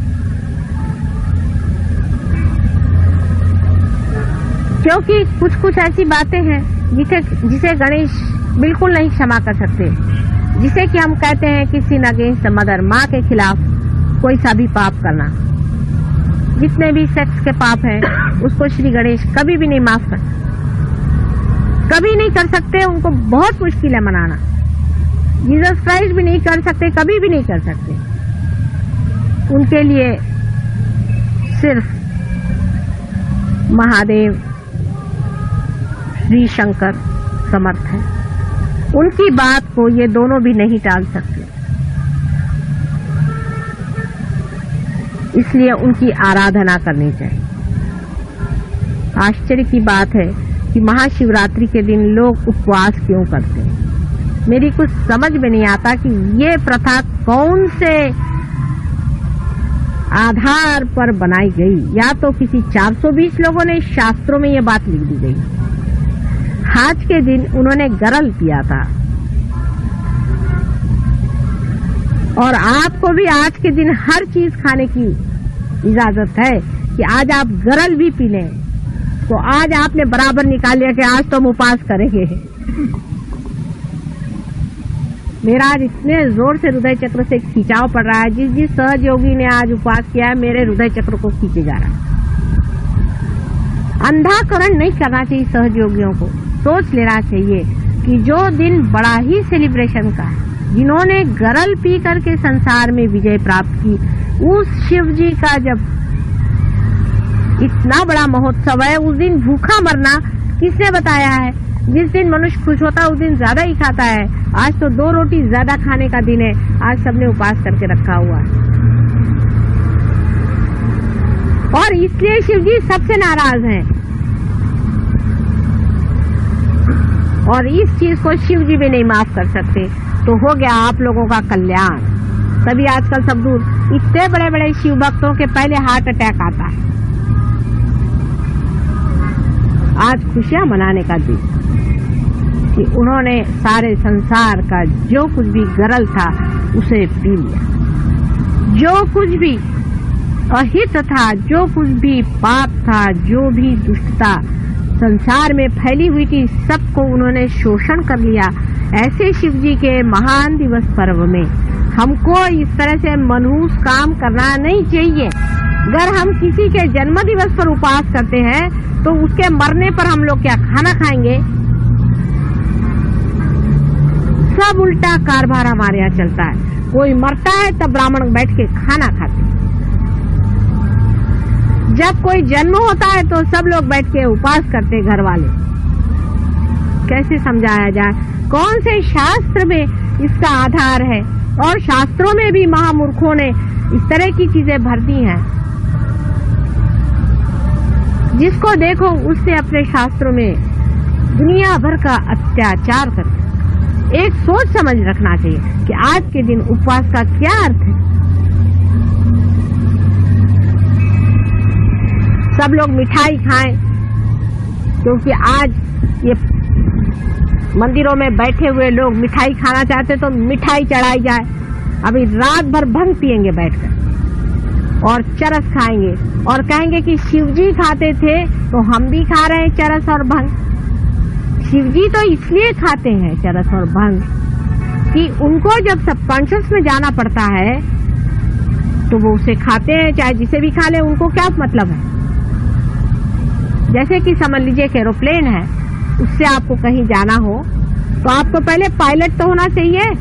क्योंकि कुछ कुछ ऐसी बातें हैं जिसे गणेश बिल्कुल नहीं क्षमा कर सकते, जिसे कि हम कहते हैं कि सिन अगेंस्ट द मदर, माँ के खिलाफ कोई सा भी पाप करना, जितने भी सेक्स के पाप हैं उसको श्री गणेश कभी भी नहीं माफ कर, कभी नहीं कर सकते, उनको बहुत मुश्किल है मनाना। जीसस क्राइस्ट भी नहीं कर सकते, कभी भी नहीं कर सकते। उनके लिए सिर्फ महादेव, श्री शंकर समर्थ है। उनकी बात को ये दोनों भी नहीं टाल सकते, इसलिए उनकी आराधना करनी चाहिए। आश्चर्य की बात है कि महाशिवरात्रि के दिन लोग उपवास क्यों करते हैं। मेरी कुछ समझ में नहीं आता कि ये प्रथा कौन से आधार पर बनाई गई। या तो किसी 420 लोगों ने शास्त्रों में ये बात लिख दी गई। आज के दिन उन्होंने गरल पिया था, और आपको भी आज के दिन हर चीज खाने की इजाजत है कि आज आप गरल भी पी लें। तो आज आपने बराबर निकाल लिया कि आज तो हम उपवास करेंगे। मेरा आज इतने जोर से हृदय चक्र से खिंचाव पड़ रहा है, जिस सहज योगी ने आज उपवास किया है मेरे हृदय चक्र को खींचे जा रहा है। अंधाकरण नहीं करना चाहिए सहज योगियों को, सोच लेना चाहिए कि जो दिन बड़ा ही सेलिब्रेशन का है, जिन्होंने गरल पी करके संसार में विजय प्राप्त की, उस शिव जी का जब इतना बड़ा महोत्सव है, उस दिन भूखा मरना किसने बताया है? जिस दिन मनुष्य खुश होता है उस दिन ज्यादा ही खाता है। आज तो 2 रोटी ज्यादा खाने का दिन है, आज सबने उपवास करके रखा हुआ है, और इसलिए शिव जी सबसे नाराज हैं। और इस चीज को शिव जी भी नहीं माफ कर सकते। तो हो गया आप लोगों का कल्याण। तभी आजकल सब दूर इतने बड़े बड़े शिव भक्तों के पहले हार्ट अटैक आता है। आज खुशियां मनाने का दिन कि उन्होंने सारे संसार का जो कुछ भी गरल था उसे पी लिया, जो कुछ भी अहित था, जो कुछ भी पाप था, जो भी दुष्टता संसार में फैली हुई थी, सबको उन्होंने शोषण कर लिया। ऐसे शिव जी के महान दिवस पर्व में हमको इस तरह से मनहूस काम करना नहीं चाहिए। अगर हम किसी के जन्म दिवस पर उपवास करते हैं तो उसके मरने पर हम लोग क्या खाना खाएंगे? सब उल्टा कारभार हमारे यहाँ चलता है। कोई मरता है तब ब्राह्मण बैठ के खाना खाते, जब कोई जन्म होता है तो सब लोग बैठ के उपवास करते घर वाले। कैसे समझाया जाए? कौन से शास्त्र में इसका आधार है? और शास्त्रों में भी महामूर्खों ने इस तरह की चीजें भर दी हैं। जिसको देखो उससे अपने शास्त्रों में दुनिया भर का अत्याचार करते। एक सोच समझ रखना चाहिए कि आज के दिन उपवास का क्या अर्थ है। सब लोग मिठाई खाएं, क्योंकि आज ये मंदिरों में बैठे हुए लोग मिठाई खाना चाहते तो मिठाई चढ़ाई जाए। अभी रात भर भंग पिएंगे बैठकर और चरस खाएंगे और कहेंगे कि शिवजी खाते थे तो हम भी खा रहे हैं चरस और भंग। शिवजी तो इसलिए खाते हैं चरस और भंग कि उनको जब सबकॉन्शियस में जाना पड़ता है तो वो उसे खाते हैं, चाहे जिसे भी खा ले, उनको क्या मतलब है। जैसे कि समझ लीजिए कि एरोप्लेन है, उससे आपको कहीं जाना हो तो आपको पहले पायलट तो होना चाहिए।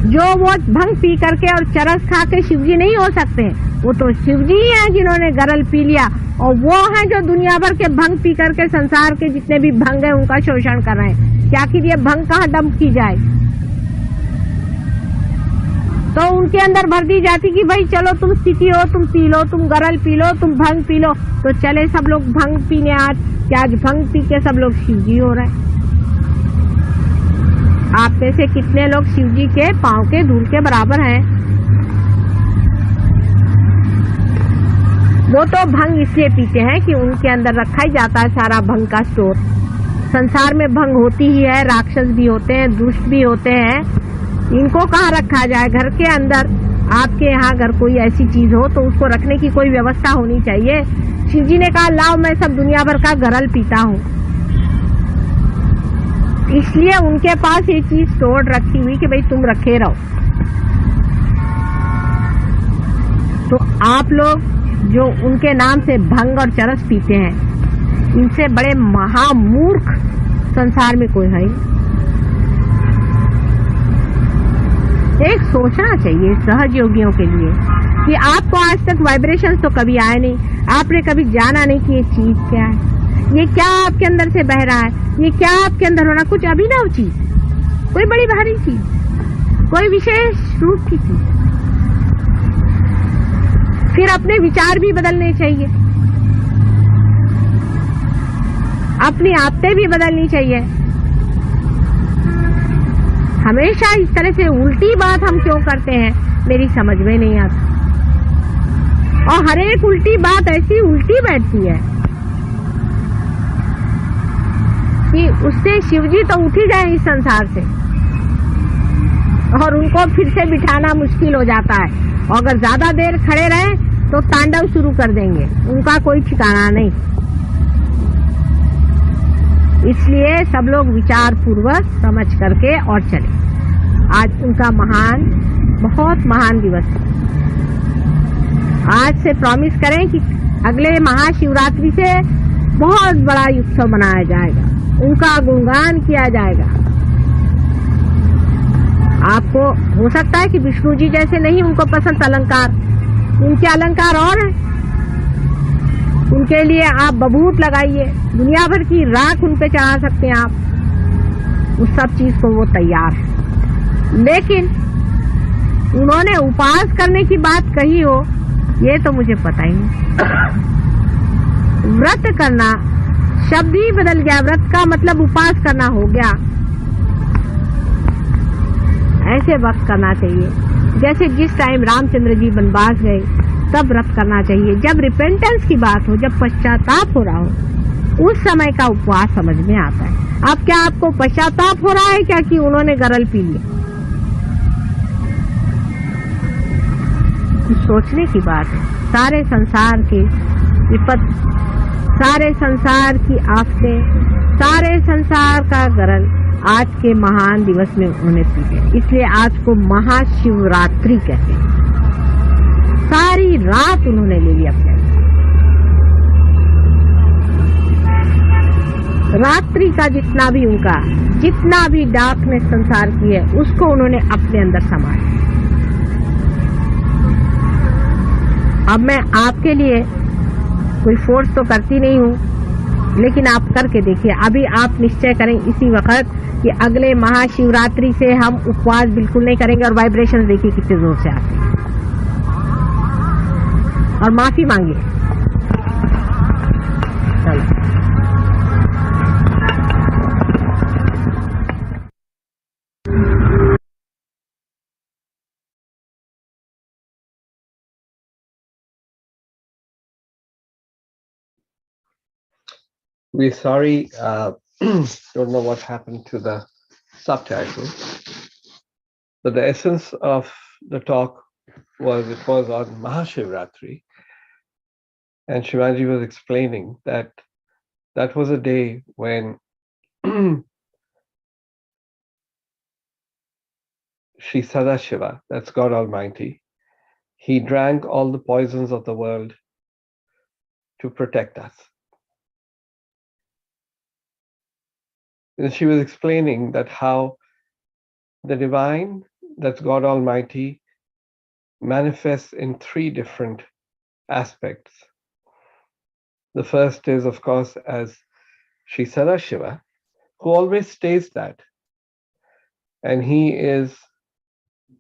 जो वो भंग पी करके और चरस खा के शिवजी नहीं हो सकते, वो तो शिवजी ही हैं जिन्होंने गरल पी लिया, और वो हैं जो दुनिया भर के भंग पी करके संसार के जितने भी भंग है उनका शोषण कर रहे हैं। क्या कि ये भंग कहाँ डंप की जाए? तो उनके अंदर भर दी जाती कि भाई चलो तुम स्थिति हो, तुम पी लो, तुम गरल पी लो, तुम भंग पी लो। तो चले सब लोग भंग पीने आज, कि आज भंग पी के सब लोग शिवजी हो रहे हैं। आप में से कितने लोग शिवजी के पांव के धूल के बराबर हैं? वो तो भंग इसलिए पीते हैं कि उनके अंदर रखा ही जाता है सारा भंग का स्टोर। संसार में भंग होती ही है, राक्षस भी होते हैं, दुष्ट भी होते हैं, इनको कहाँ रखा जाए? घर के अंदर आपके यहाँ अगर कोई ऐसी चीज हो तो उसको रखने की कोई व्यवस्था होनी चाहिए। शिव जी ने कहा लाओ मैं सब दुनिया भर का गरल पीता हूँ, इसलिए उनके पास ये चीज स्टोर रखी हुई कि भाई तुम रखे रहो। तो आप लोग जो उनके नाम से भंग और चरस पीते हैं, इनसे बड़े महामूर्ख संसार में कोई है नहीं। एक सोचना चाहिए सहज योगियों के लिए कि आपको आज तक वाइब्रेशंस तो कभी आए नहीं, आपने कभी जाना नहीं कि ये चीज क्या है, ये क्या आपके अंदर से बह रहा है, ये क्या आपके अंदर हो रहा, कुछ अभिनव चीज, कोई बड़ी भारी चीज, कोई विशेष रूप की चीज। फिर अपने विचार भी बदलने चाहिए, अपनी आदतें भी बदलनी चाहिए। हमेशा इस तरह से उल्टी बात हम क्यों करते हैं मेरी समझ में नहीं आता, और हर एक उल्टी बात ऐसी उल्टी बैठती है कि उससे शिवजी तो उठ ही गए इस संसार से, और उनको फिर से बिठाना मुश्किल हो जाता है। और अगर ज्यादा देर खड़े रहे तो तांडव शुरू कर देंगे, उनका कोई ठिकाना नहीं। इसलिए सब लोग विचार पूर्वक समझ करके और चले। आज उनका महान, बहुत महान दिवस है। आज से प्रॉमिस करें कि अगले महाशिवरात्रि से बहुत बड़ा उत्सव मनाया जाएगा, उनका गुणगान किया जाएगा। आपको हो सकता है कि विष्णु जी जैसे नहीं उनको पसंद अलंकार, उनके अलंकार और हैं, उनके लिए आप बबूत लगाइए, दुनिया भर की राख उन पे चढ़ा सकते हैं आप, उस सब चीज को वो तैयार है। लेकिन उन्होंने उपास करने की बात कही हो ये तो मुझे पता ही नहीं। व्रत करना शब्द ही बदल गया, व्रत का मतलब उपास करना हो गया। ऐसे वक्त करना चाहिए जैसे जिस टाइम रामचंद्र जी वनवास गए तब व्रत करना चाहिए। जब रिपेंटेंस की बात हो, जब पश्चाताप हो रहा हो, उस समय का उपवास समझ में आता है। अब क्या आपको पश्चाताप हो रहा है क्या कि उन्होंने गरल पी लिया? सोचने की बात है। सारे संसार की विपत, सारे संसार की आफतें, सारे संसार का गरल आज के महान दिवस में उन्होंने पी लिया। इसलिए आज को महाशिवरात्रि कहते हैं। सारी रात उन्होंने ले लिया अपने, रात्रि का जितना भी उनका, जितना भी डार्कनेस संसार की है उसको उन्होंने अपने अंदर समाया। अब मैं आपके लिए कोई फोर्स तो करती नहीं हूँ, लेकिन आप करके देखिए। अभी आप निश्चय करें इसी वक्त कि अगले महाशिवरात्रि से हम उपवास बिल्कुल नहीं करेंगे, और वाइब्रेशन देखिए कितने जोर से आते हैं। और माफी मांगिए। चलो We're sorry, don't know what happened to the subtitle, but the essence of the talk was, it was on Mahashivratri, and Shivaji was explaining that that was a day when Shri Sadashiva, that's God Almighty, he drank all the poisons of the world to protect us. And she was explaining that how the divine, that's God Almighty, manifests in three different aspects. The first is, of course, as Shri Sadashiva, who always stays that. And he is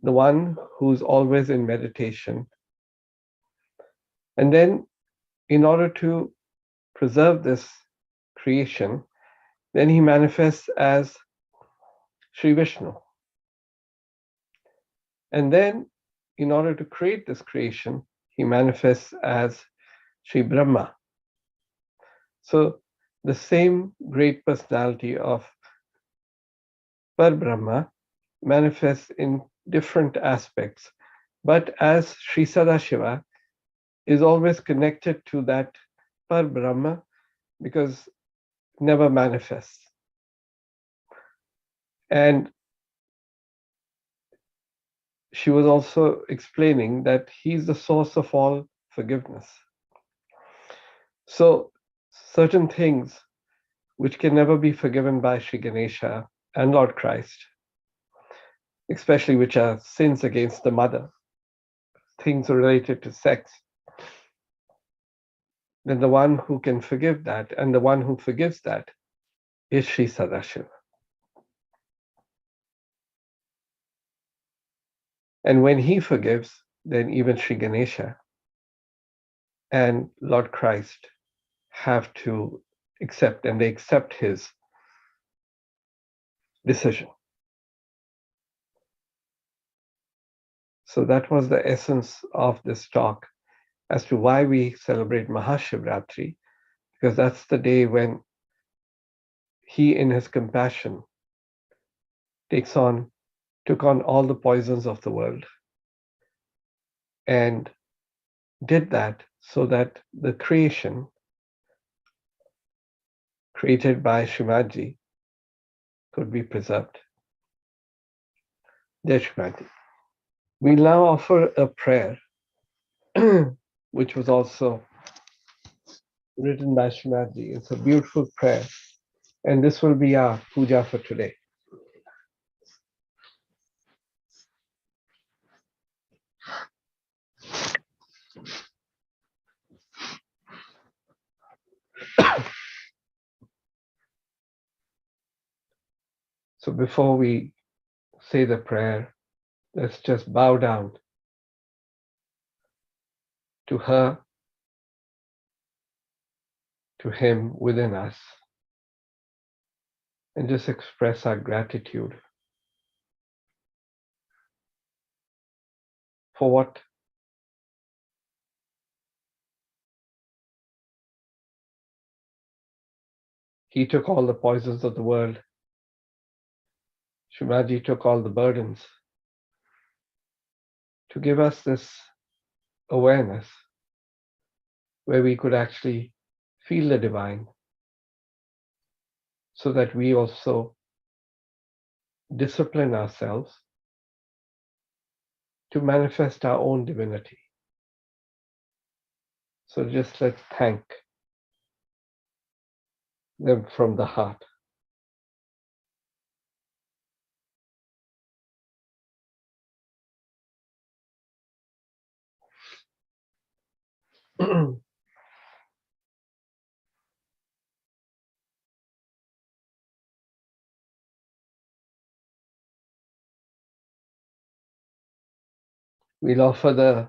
the one who's always in meditation. And then, in order to preserve this creation, then he manifests as Sri Vishnu. And then, in order to create this creation, he manifests as Sri Brahma. So, the same great personality of Par Brahma manifests in different aspects. But as Sri Sadashiva is always connected to that Par Brahma because it never manifests. And she was also explaining that he's the source of all forgiveness. So certain things which can never be forgiven by Sri Ganesha and Lord Christ, especially which are sins against the mother, things related to sex, then the one who can forgive that and the one who forgives that is Sri Sadashiva. And when he forgives, then even Sri Ganesha and Lord Christ have to accept, and they accept his decision. So that was the essence of this talk as to why we celebrate Mahashivratri, because that's the day when he, in his compassion, took on all the poisons of the world and did that so that the creation created by Shivaji could be preserved. Jai Shivaji. We now offer a prayer, which was also written by Shivaji. It's a beautiful prayer, and this will be our puja for today. So before we say the prayer, let's just bow down to her, to him within us, and just express our gratitude for what he took all the poisons of the world. Shivaji took all the burdens to give us this awareness where we could actually feel the divine, so that we also discipline ourselves to manifest our own divinity. So just let's thank them from the heart. We'll offer the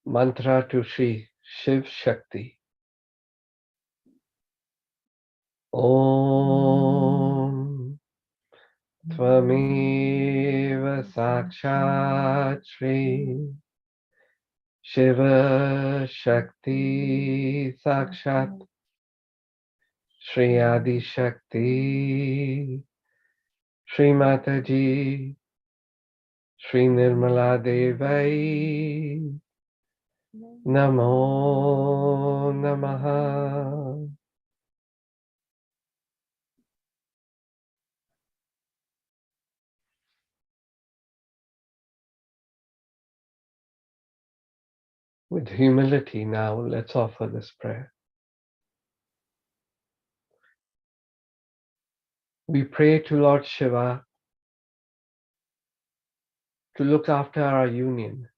mantra to Sri Shiv Shakti. Om Tvameva Sakshat Shri Shiva Shakti Sakshat Shri Adi Shakti Shri Mataji Shri Nirmala Devai Namo Namaha. With humility now, let's offer this prayer. We pray to Lord Shiva to look after our union.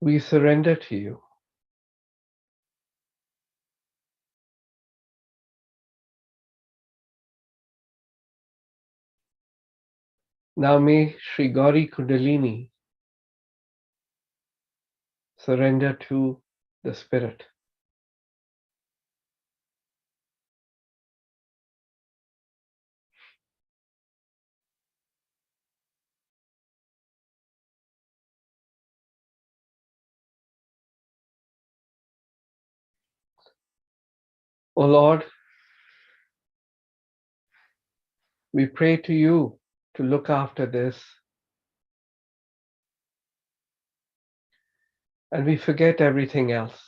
We surrender to you. Now may Sri Gauri Kundalini surrender to the Spirit. O Lord, we pray to you to look after this, and we forget everything else.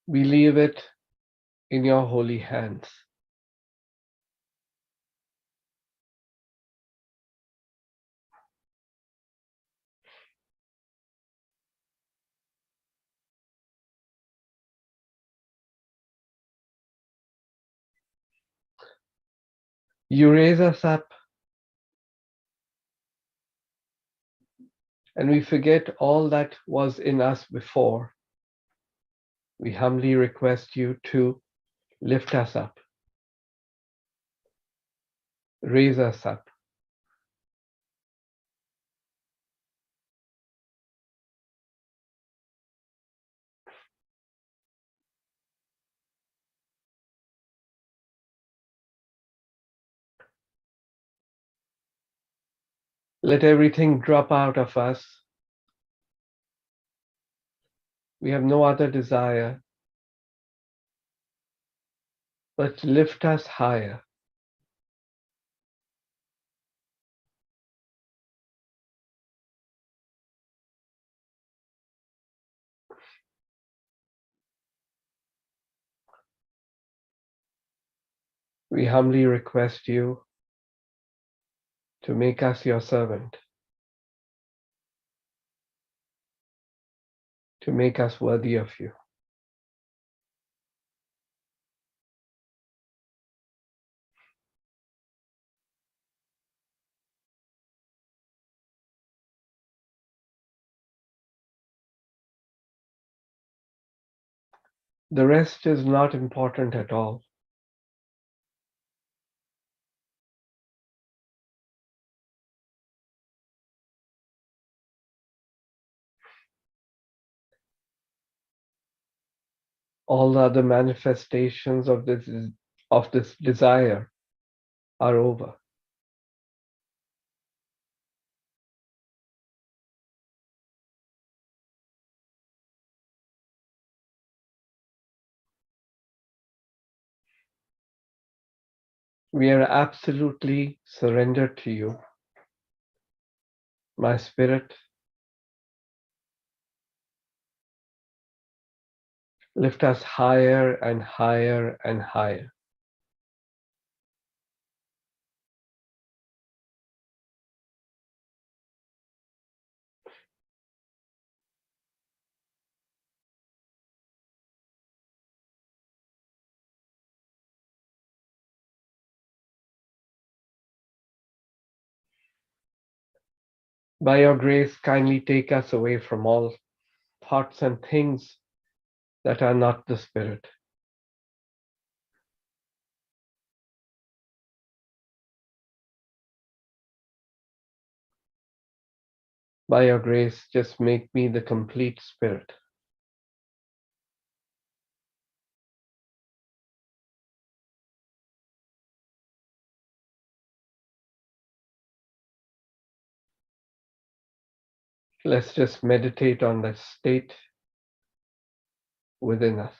We leave it in your holy hands. You raise us up, and we forget all that was in us before. We humbly request you to lift us up, raise us up. Let everything drop out of us. We have no other desire but to lift us higher. We humbly request you to make us your servant, to make us worthy of you. The rest is not important at all. All the other manifestations of this desire are over. We are absolutely surrendered to you. My spirit, lift us higher and higher and higher. By your grace, kindly take us away from all thoughts and things that are not the Spirit. By your grace, just make me the complete Spirit. Let's just meditate on that state within us.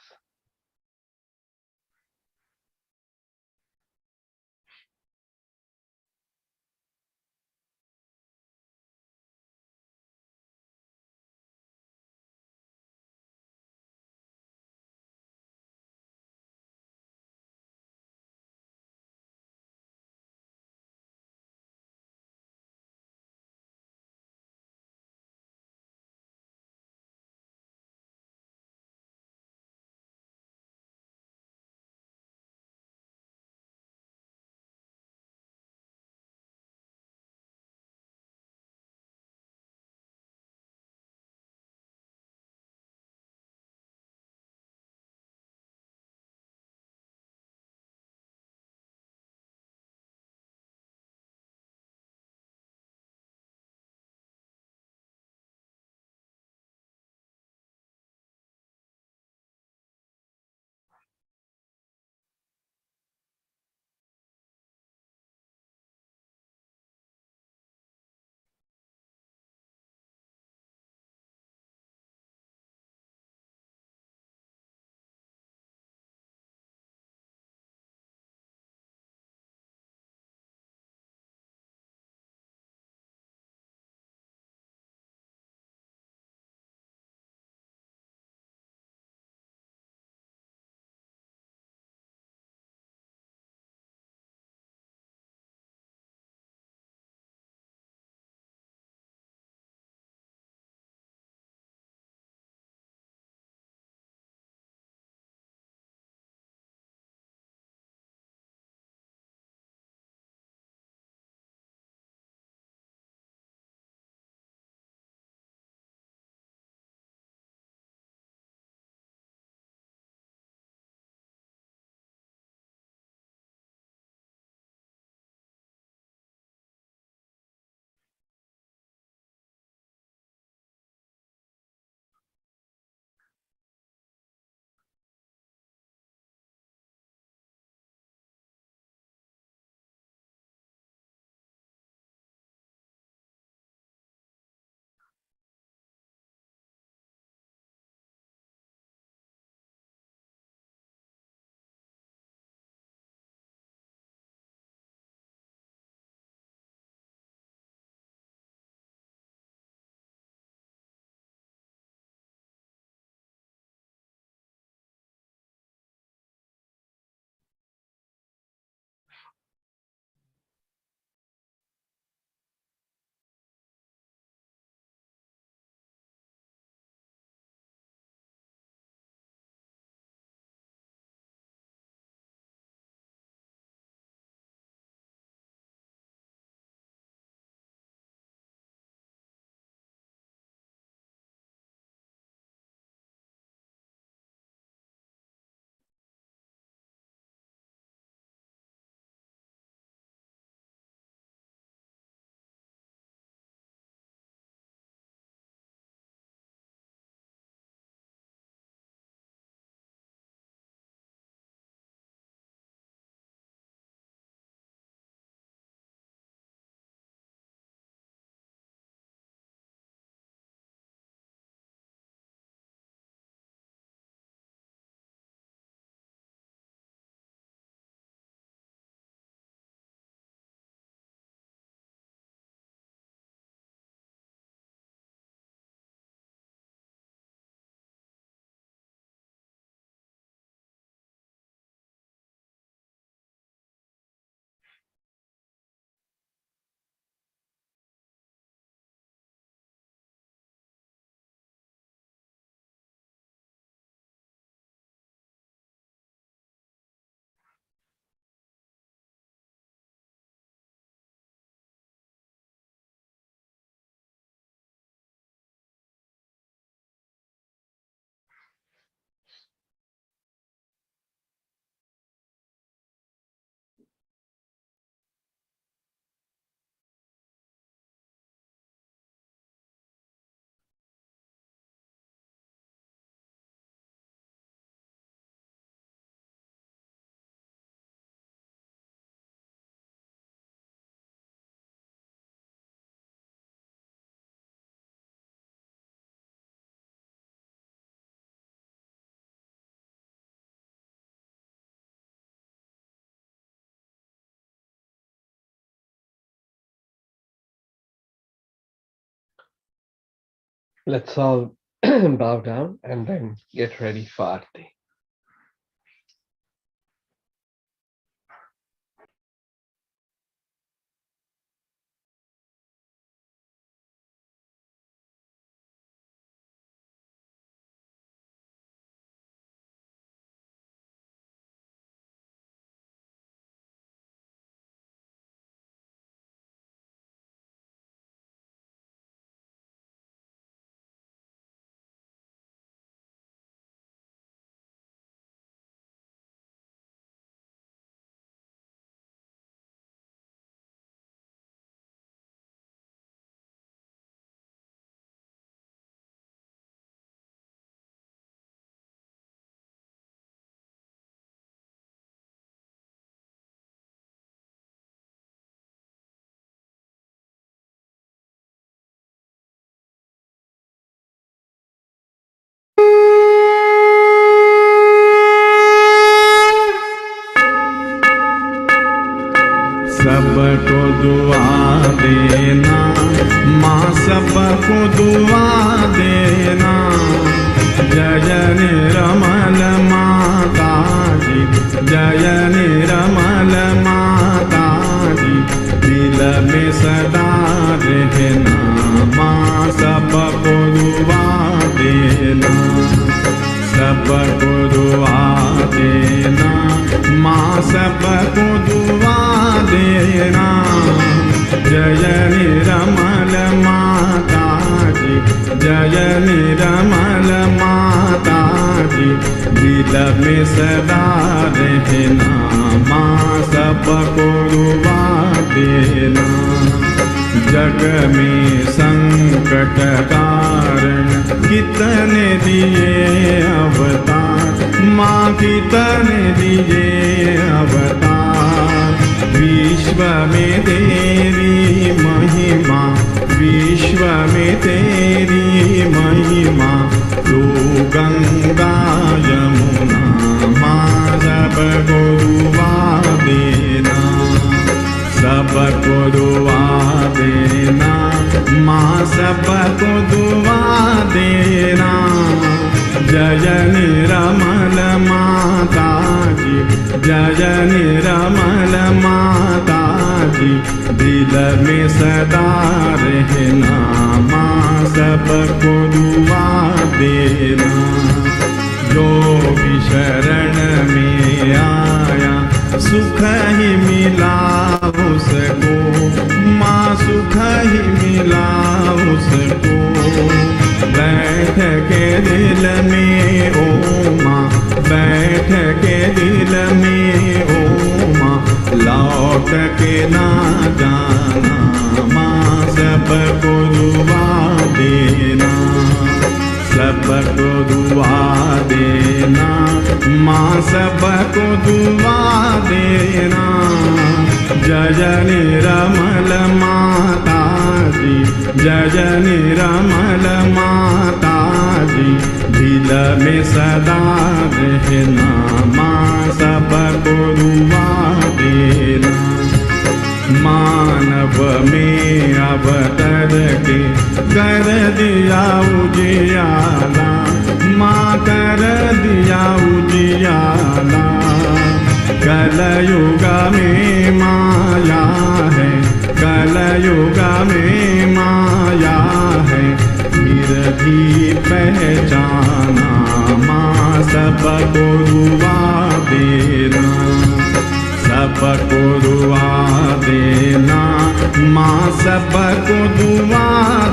Let's all bow down and then get ready for Aarti. सबको दुआ देना माँ, सबको दुआ देना। जय निर्मल माता जी, जय निर्मल माता जी, दिल में सदा रहना माँ, सबको दुआ देना, सबको दुआ देना माँ, सबको दुआ देना। जय निर्मल माता जी, जय निर्मल माता जी, दिल में सदा रहना माँ, सबको दुआ देना। जग में संकट कारण कितने दिए अवतार माँ, कितने दिए अवतार। विश्व में तेरी महिमा, विश्व में तेरी महिमा, तू गंगा यमुना माँ, सबको दुआ देना, सबको दुआ देना माँ, सबको दुआ देना। जय निर्मल माता जी, जय निर्मल माता जी, दिल में सदा रहना माँ, सबको दुआ देना। जो भी शरण में आया सुख ही मिला उसको माँ, सुख ही मिला उसको। बैठ के दिल में ओ माँ, बैठ के दिल में ओ माँ, लौट के ना जाना माँ, सबको दुआ देना, सबको दुआ देना माँ, सबको दुआ देना। जय निर्मल माता जी, जय निर्मल माता जी, दिल में सदा रहना माँ, सबको दुआ देना। मानव में अवतर के कर दिया उजियाला माँ, कर दिया उजियाला। कलयुग में माया है, कलयुग में माया है, फिर भी पहचाना माँ, सबको दुआ देना, सबको दुआ देना माँ, सबको दुआ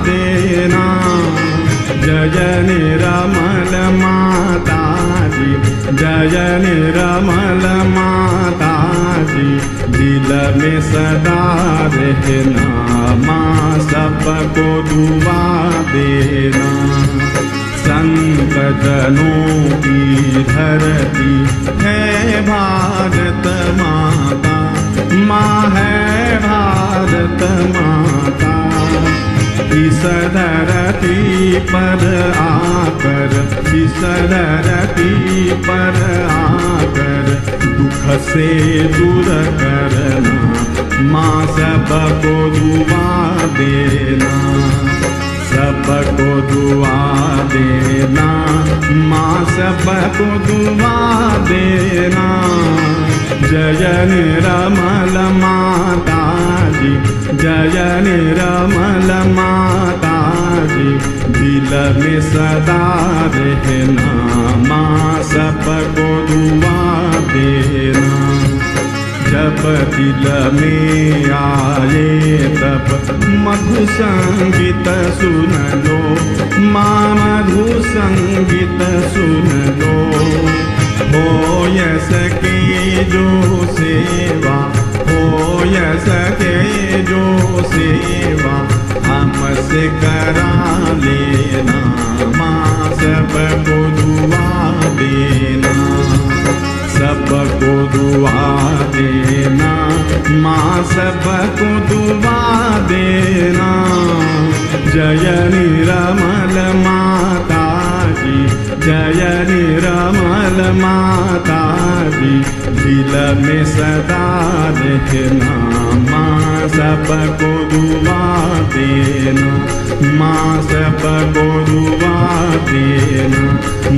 देना। जय निर्मल माता जी, जय निर्मल माता जी, दिल में सदा रहना माँ, सबको दुआ देना। संत जनों की धरती है भारत माता, माँ है भारत माता। इस धरती पर आकर, इस धरती पर आकर, दुख से दूर करना माँ, सबको दुआ देना, सब सबको दुआ देना, माँ सबको दुआ देना। जय निर्मल माता जी, जय निर्मल माता जी, दिल में सदा रहना, माँ सबको दुआ देना। जब दिल में आए तब मधु संगीत सुन लो, माँ मधु संगीत सुन लो। हो सके जो सेवा, हो सके जो सेवा, हमसे करा लेना, माँ सबको दुआ देना, सबको दुआ देना, माँ सबको दुआ देना। जय निर्मल माता जी, जय निर्मल माता जी, दिल में सदा रहना, माँ सबको दुआ देना, माँ सबको दुआ देना,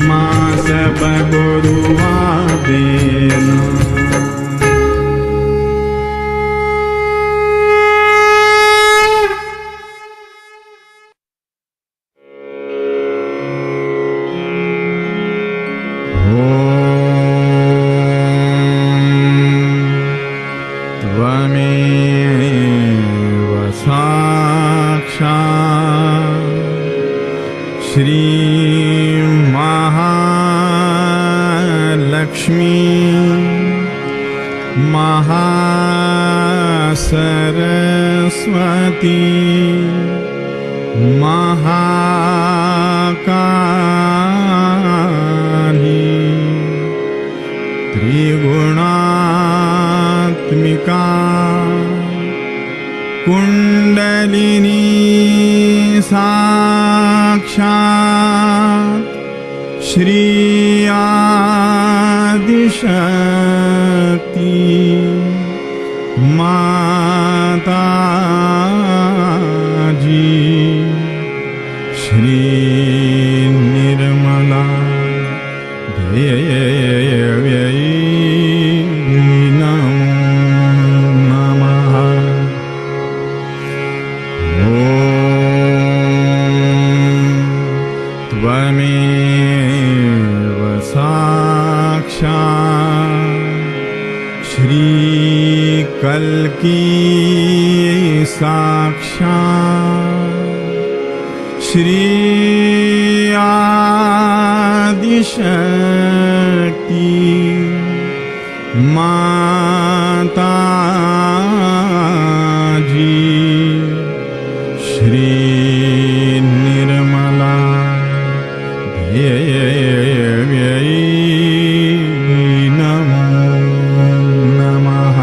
माँ सबको दुआ देना। महासरस्वती महाकाली त्रिगुणात्मिका कुंडलिनी साक्षात् श्री आदिशक्ति माता जी, श्री निर्मला देव्यै नमो नमः। त्वमेव साक्षात् श्री कल्की साक्षात् श्री आदिशक्ति माता जी, श्री निर्मला देव्यै नमो नमः।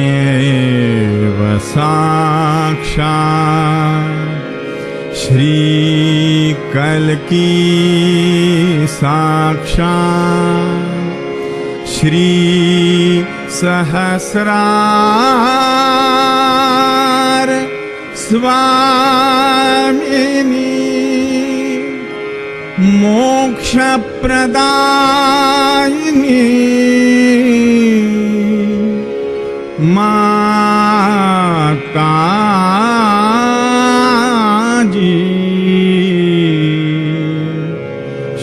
त्वमेव साक्षात् श्री कल्की साक्षात् श्री सहस्रार स्वामिनी मोक्ष प्रदायिनी माता जी,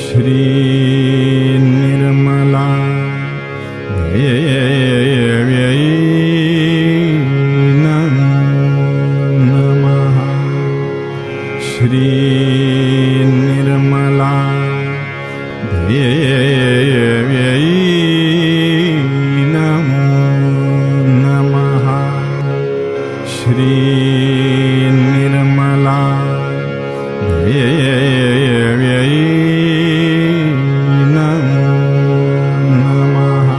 श्री निर्मला देव्यै नमो नमः। श्री निर्मला देव्यै नमो नमः। श्री निर्मला देव्यै नमो नमः।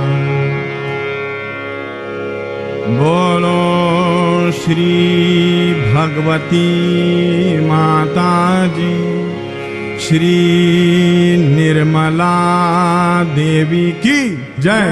बोलो श्री भगवती माता जी, श्री निर्मला देवी की जय।